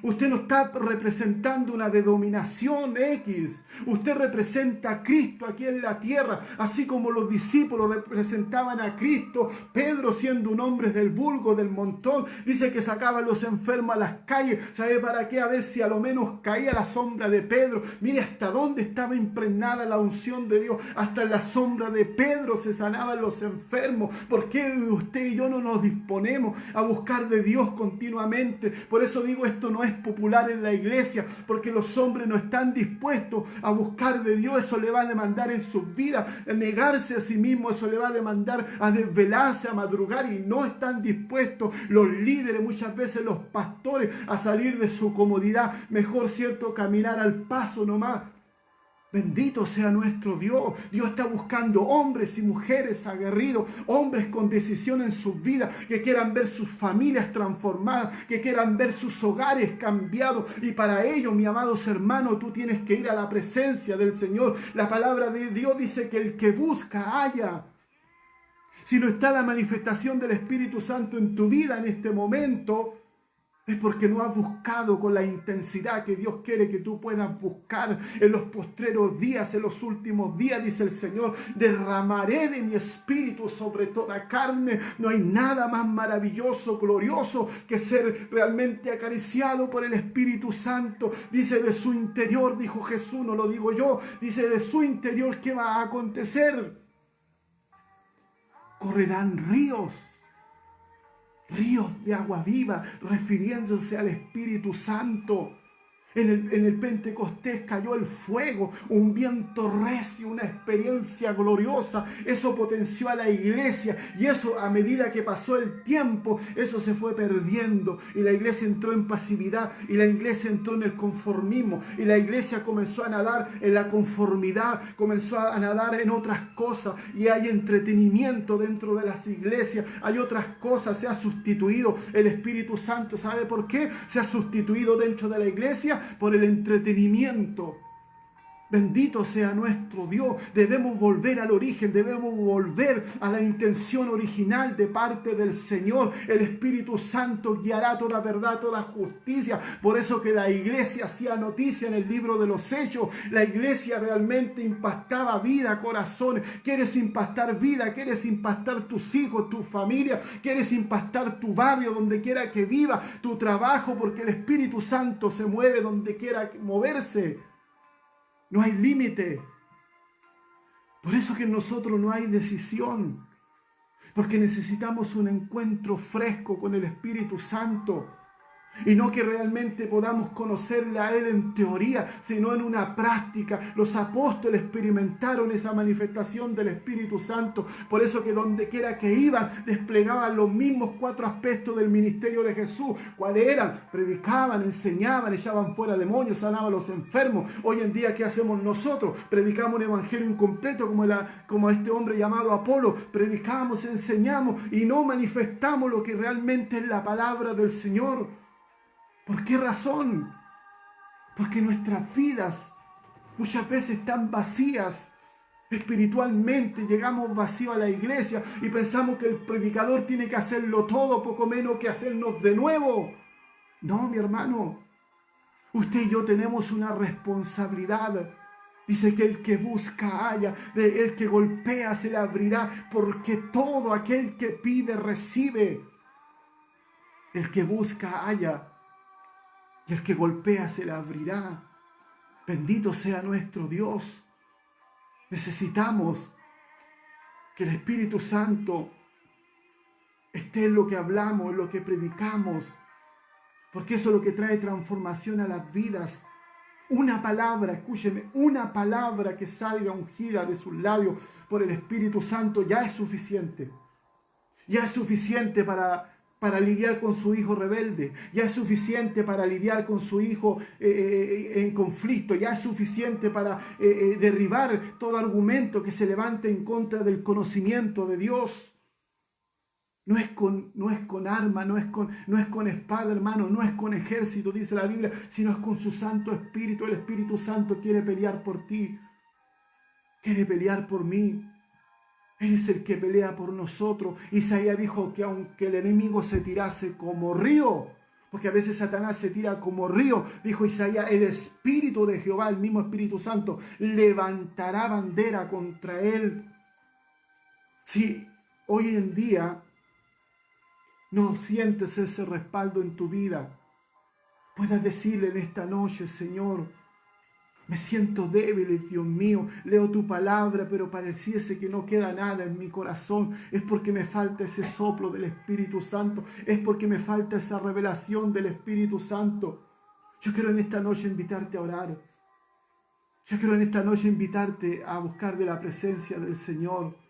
Speaker 1: Usted no está representando una denominación X. Usted representa a Cristo aquí en la tierra, así como los discípulos representaban a Cristo. Pedro, siendo un hombre del vulgo, del montón, dice que sacaba a los enfermos a las calles. ¿Sabe para qué? A ver si a lo menos caía la sombra de Pedro. Mire hasta dónde estaba impregnada la unción de Dios. Hasta en la sombra de Pedro se sanaban los enfermos. ¿Por qué usted y yo no nos disponemos a buscar de Dios continuamente? Por eso digo, esto no es popular en la iglesia, porque los hombres no están dispuestos a buscar de Dios. Eso le va a demandar en sus vidas negarse a sí mismo, eso le va a demandar a desvelarse, a madrugar, y no están dispuestos los líderes, muchas veces los pastores, a salir de su comodidad. Mejor, cierto, caminar al paso nomás. Bendito sea nuestro Dios. Dios está buscando hombres y mujeres aguerridos, hombres con decisión en sus vidas, que quieran ver sus familias transformadas, que quieran ver sus hogares cambiados. Y para ello, mi amados hermanos, tú tienes que ir a la presencia del Señor. La palabra de Dios dice que el que busca, halla. Si no está la manifestación del Espíritu Santo en tu vida en este momento, Es porque no has buscado con la intensidad que Dios quiere que tú puedas buscar en los postreros días, en los últimos días, dice el Señor. Derramaré de mi espíritu sobre toda carne. No hay nada más maravilloso, glorioso que ser realmente acariciado por el Espíritu Santo. Dice de su interior, dijo Jesús, no lo digo yo. Dice de su interior, ¿qué va a acontecer? Correrán ríos de agua viva, refiriéndose al Espíritu Santo. En el Pentecostés cayó el fuego, un viento recio, una experiencia gloriosa. Eso potenció a la iglesia y eso, a medida que pasó el tiempo, eso se fue perdiendo y la iglesia entró en pasividad y la iglesia entró en el conformismo y la iglesia comenzó a nadar en la conformidad, comenzó a nadar en otras cosas y hay entretenimiento dentro de las iglesias, hay otras cosas, se ha sustituido el Espíritu Santo. ¿Sabe por qué? Se ha sustituido dentro de la iglesia por el entretenimiento. Bendito sea nuestro Dios. Debemos volver al origen, debemos volver a la intención original de parte del Señor. El Espíritu Santo guiará toda verdad, toda justicia. Por eso que la iglesia hacía noticia en el libro de los Hechos. La iglesia realmente impactaba vida, corazones. ¿Quieres impactar vida? ¿Quieres impactar tus hijos, tu familia? ¿Quieres impactar tu barrio, donde quiera que viva? Tu trabajo, porque el Espíritu Santo se mueve donde quiera moverse. No hay límite. Por eso que en nosotros no hay decisión. Porque necesitamos un encuentro fresco con el Espíritu Santo. Y no que realmente podamos conocerle a Él en teoría, sino en una práctica. Los apóstoles experimentaron esa manifestación del Espíritu Santo. Por eso que donde quiera que iban, desplegaban los mismos 4 aspectos del ministerio de Jesús. ¿Cuáles eran? Predicaban, enseñaban, echaban fuera demonios, sanaban a los enfermos. Hoy en día, ¿qué hacemos nosotros? Predicamos un evangelio incompleto como este hombre llamado Apolo. Predicamos, enseñamos y no manifestamos lo que realmente es la palabra del Señor. ¿Por qué razón? Porque nuestras vidas muchas veces están vacías espiritualmente. Llegamos vacíos a la iglesia y pensamos que el predicador tiene que hacerlo todo, poco menos que hacernos de nuevo. No, mi hermano. Usted y yo tenemos una responsabilidad. Dice que el que busca halla, el que golpea se le abrirá, porque todo aquel que pide recibe. El que busca halla. Y el que golpea se le abrirá. Bendito sea nuestro Dios. Necesitamos que el Espíritu Santo esté en lo que hablamos, en lo que predicamos. Porque eso es lo que trae transformación a las vidas. Una palabra, escúcheme, una palabra que salga ungida de sus labios por el Espíritu Santo ya es suficiente. Ya es suficiente para lidiar con su hijo rebelde, ya es suficiente para lidiar con su hijo en conflicto, ya es suficiente para derribar todo argumento que se levante en contra del conocimiento de Dios. No es con arma, no es con espada, hermano, no es con ejército, dice la Biblia, sino es con su Santo Espíritu. El Espíritu Santo quiere pelear por ti, quiere pelear por mí. Él es el que pelea por nosotros. Isaías dijo que aunque el enemigo se tirase como río, porque a veces Satanás se tira como río, dijo Isaías, el Espíritu de Jehová, el mismo Espíritu Santo, levantará bandera contra él. Si hoy en día no sientes ese respaldo en tu vida, puedas decirle en esta noche, Señor, me siento débil, Dios mío, leo tu palabra, pero pareciese que no queda nada en mi corazón. Es porque me falta ese soplo del Espíritu Santo. Es porque me falta esa revelación del Espíritu Santo. Yo quiero en esta noche invitarte a orar. Yo quiero en esta noche invitarte a buscar de la presencia del Señor.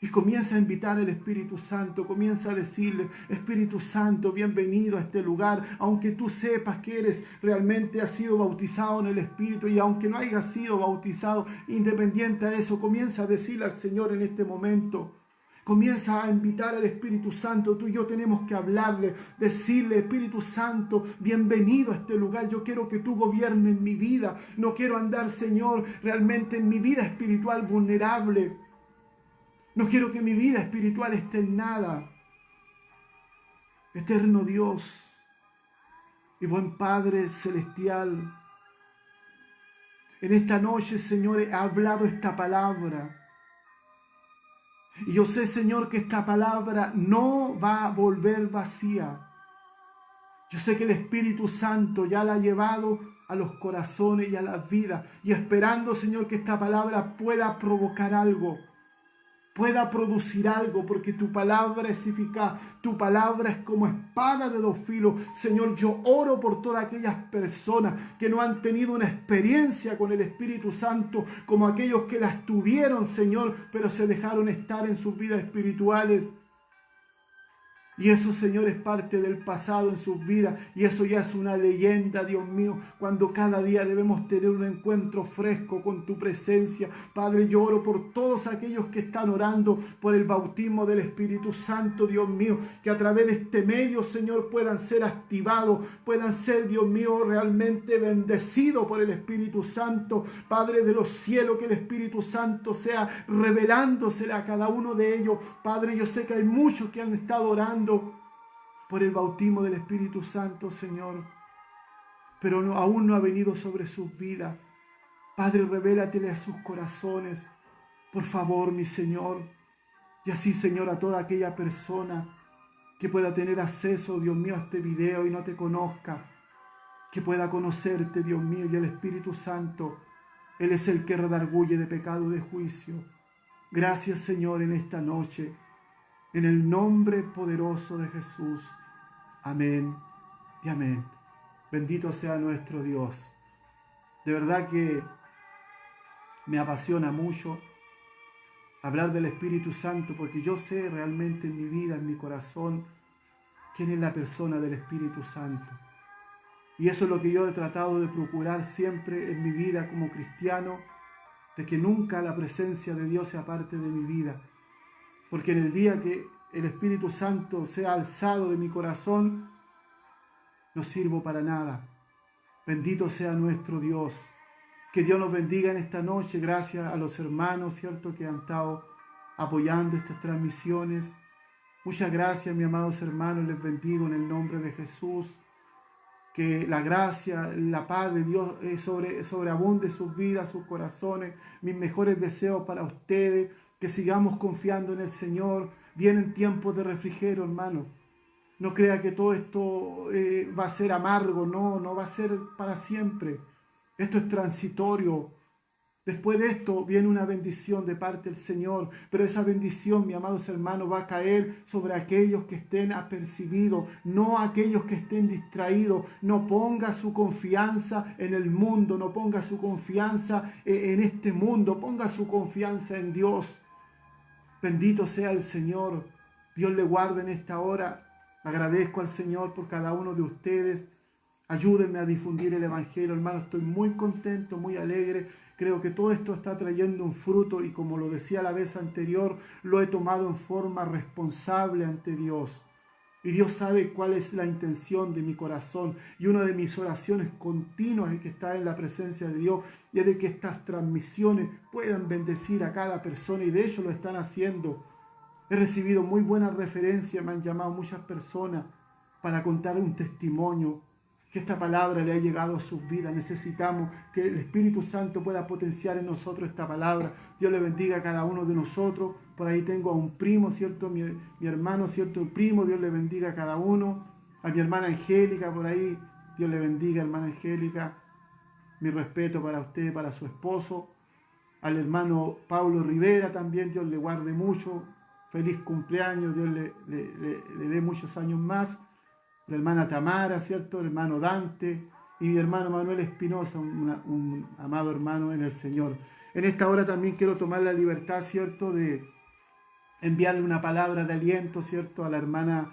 Speaker 1: Y comienza a invitar al Espíritu Santo, comienza a decirle, Espíritu Santo, bienvenido a este lugar, aunque tú sepas que realmente has sido bautizado en el Espíritu y aunque no hayas sido bautizado, independiente a eso, comienza a decirle al Señor en este momento. Comienza a invitar al Espíritu Santo. Tú y yo tenemos que hablarle, decirle, Espíritu Santo, bienvenido a este lugar. Yo quiero que tú gobiernes mi vida. No quiero andar, Señor, realmente en mi vida espiritual vulnerable. No quiero que mi vida espiritual esté en nada. Eterno Dios, y buen Padre celestial, en esta noche, Señor, he hablado esta palabra. Y yo sé, Señor, que esta palabra no va a volver vacía. Yo sé que el Espíritu Santo ya la ha llevado a los corazones y a las vidas. Y esperando, Señor, que esta palabra pueda provocar algo, pueda producir algo, porque tu palabra es eficaz, tu palabra es como espada de dos filos. Señor, yo oro por todas aquellas personas que no han tenido una experiencia con el Espíritu Santo, como aquellos que las tuvieron, Señor, pero se dejaron estar en sus vidas espirituales. Y eso, Señor, es parte del pasado en sus vidas. Y eso ya es una leyenda, Dios mío, cuando cada día debemos tener un encuentro fresco con tu presencia. Padre, yo oro por todos aquellos que están orando por el bautismo del Espíritu Santo, Dios mío, que a través de este medio, Señor, puedan ser activados, puedan ser, Dios mío, realmente bendecidos por el Espíritu Santo. Padre de los cielos, que el Espíritu Santo sea revelándosele a cada uno de ellos. Padre, yo sé que hay muchos que han estado orando por el bautismo del Espíritu Santo, Señor, pero aún no ha venido sobre sus vidas. Padre, revélatele a sus corazones, por favor, mi Señor. Y así, Señor, a toda aquella persona que pueda tener acceso, Dios mío, a este video y no te conozca, que pueda conocerte, Dios mío, y el Espíritu Santo, Él es el que redarguye de pecado y de juicio. Gracias, Señor, en esta noche. En el nombre poderoso de Jesús. Amén y amén. Bendito sea nuestro Dios. De verdad que me apasiona mucho hablar del Espíritu Santo, porque yo sé realmente en mi vida, en mi corazón, quién es la persona del Espíritu Santo. Y eso es lo que yo he tratado de procurar siempre en mi vida como cristiano, de que nunca la presencia de Dios sea parte de mi vida. Porque en el día que el Espíritu Santo sea alzado de mi corazón, no sirvo para nada. Bendito sea nuestro Dios. Que Dios nos bendiga en esta noche. Gracias a los hermanos, ¿cierto?, que han estado apoyando estas transmisiones. Muchas gracias, mis amados hermanos. Les bendigo en el nombre de Jesús. Que la gracia, la paz de Dios sobreabunde sus vidas, sus corazones. Mis mejores deseos para ustedes. Que sigamos confiando en el Señor. Vienen tiempos de refrigerio, hermano. No crea que todo esto va a ser amargo. No va a ser para siempre. Esto es transitorio. Después de esto viene una bendición de parte del Señor. Pero esa bendición, mis amados hermanos, va a caer sobre aquellos que estén apercibidos, no aquellos que estén distraídos. No ponga su confianza en el mundo, no ponga su confianza en este mundo. Ponga su confianza en Dios. Bendito sea el Señor. Dios le guarde en esta hora. Agradezco al Señor por cada uno de ustedes. Ayúdenme a difundir el Evangelio, hermano. Estoy muy contento, muy alegre. Creo que todo esto está trayendo un fruto y, como lo decía la vez anterior, lo he tomado en forma responsable ante Dios. Y Dios sabe cuál es la intención de mi corazón. Y una de mis oraciones continuas que está en la presencia de Dios es de que estas transmisiones puedan bendecir a cada persona. Y de hecho lo están haciendo. He recibido muy buenas referencias. Me han llamado muchas personas para contar un testimonio. Que esta palabra le ha llegado a sus vidas. Necesitamos que el Espíritu Santo pueda potenciar en nosotros esta palabra. Dios le bendiga a cada uno de nosotros. Por ahí tengo a un primo, ¿cierto? Mi hermano, ¿cierto? El primo, Dios le bendiga a cada uno. A mi hermana Angélica, por ahí, Dios le bendiga, hermana Angélica. Mi respeto para usted, para su esposo. Al hermano Pablo Rivera también, Dios le guarde mucho. Feliz cumpleaños, Dios le dé muchos años más. La hermana Tamara, ¿cierto? El hermano Dante y mi hermano Manuel Espinosa, un amado hermano en el Señor. En esta hora también quiero tomar la libertad, ¿cierto?, de enviarle una palabra de aliento, ¿cierto?, a la hermana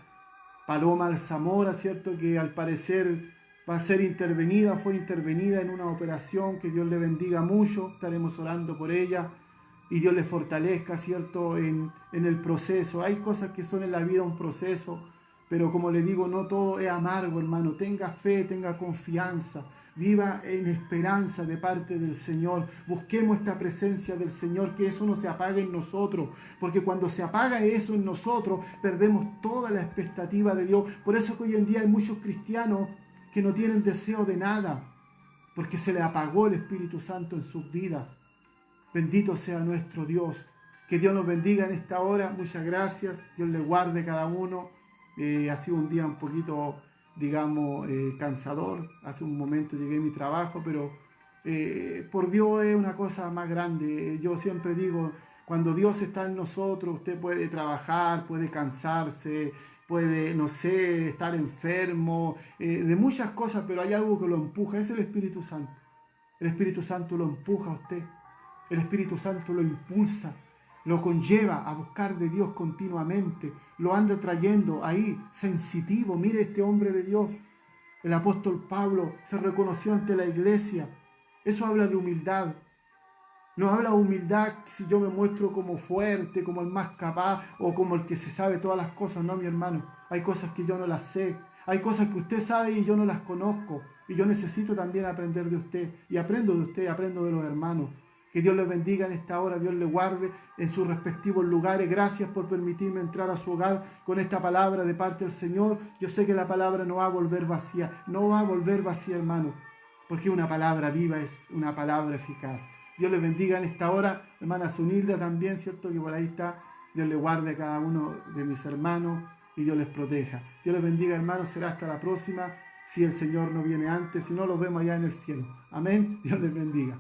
Speaker 1: Paloma Alzamora, ¿cierto?, que al parecer va a ser intervenida, fue intervenida en una operación. Que Dios le bendiga mucho. Estaremos orando por ella y Dios le fortalezca, ¿cierto?, en el proceso. Hay cosas que son en la vida un proceso. Pero como le digo, no todo es amargo, hermano. Tenga fe, tenga confianza. Viva en esperanza de parte del Señor. Busquemos esta presencia del Señor, que eso no se apague en nosotros. Porque cuando se apaga eso en nosotros, perdemos toda la expectativa de Dios. Por eso que hoy en día hay muchos cristianos que no tienen deseo de nada, porque se les apagó el Espíritu Santo en sus vidas. Bendito sea nuestro Dios. Que Dios nos bendiga en esta hora. Muchas gracias. Dios les guarde cada uno. Ha sido un día un poquito, digamos, cansador. Hace un momento llegué a mi trabajo, pero por Dios es una cosa más grande. Yo siempre digo, cuando Dios está en nosotros, usted puede trabajar, puede cansarse, puede, no sé, estar enfermo, de muchas cosas, pero hay algo que lo empuja, es el Espíritu Santo. El Espíritu Santo lo empuja a usted. El Espíritu Santo lo impulsa, lo conlleva a buscar de Dios continuamente, lo anda trayendo ahí, sensitivo. Mire este hombre de Dios, el apóstol Pablo se reconoció ante la iglesia. Eso habla de humildad. No habla de humildad si yo me muestro como fuerte, como el más capaz o como el que se sabe todas las cosas. No, mi hermano, hay cosas que yo no las sé. Hay cosas que usted sabe y yo no las conozco. Y yo necesito también aprender de usted. Y aprendo de usted, aprendo de los hermanos. Que Dios les bendiga en esta hora, Dios les guarde en sus respectivos lugares. Gracias por permitirme entrar a su hogar con esta palabra de parte del Señor. Yo sé que la palabra no va a volver vacía, no va a volver vacía, hermano, porque una palabra viva es una palabra eficaz. Dios les bendiga en esta hora. Hermana Zunilda también, ¿cierto? Que por ahí está. Dios les guarde a cada uno de mis hermanos y Dios les proteja. Dios les bendiga, hermanos. Será hasta la próxima, si el Señor no viene antes. Si no, los vemos allá en el cielo. Amén. Dios les bendiga.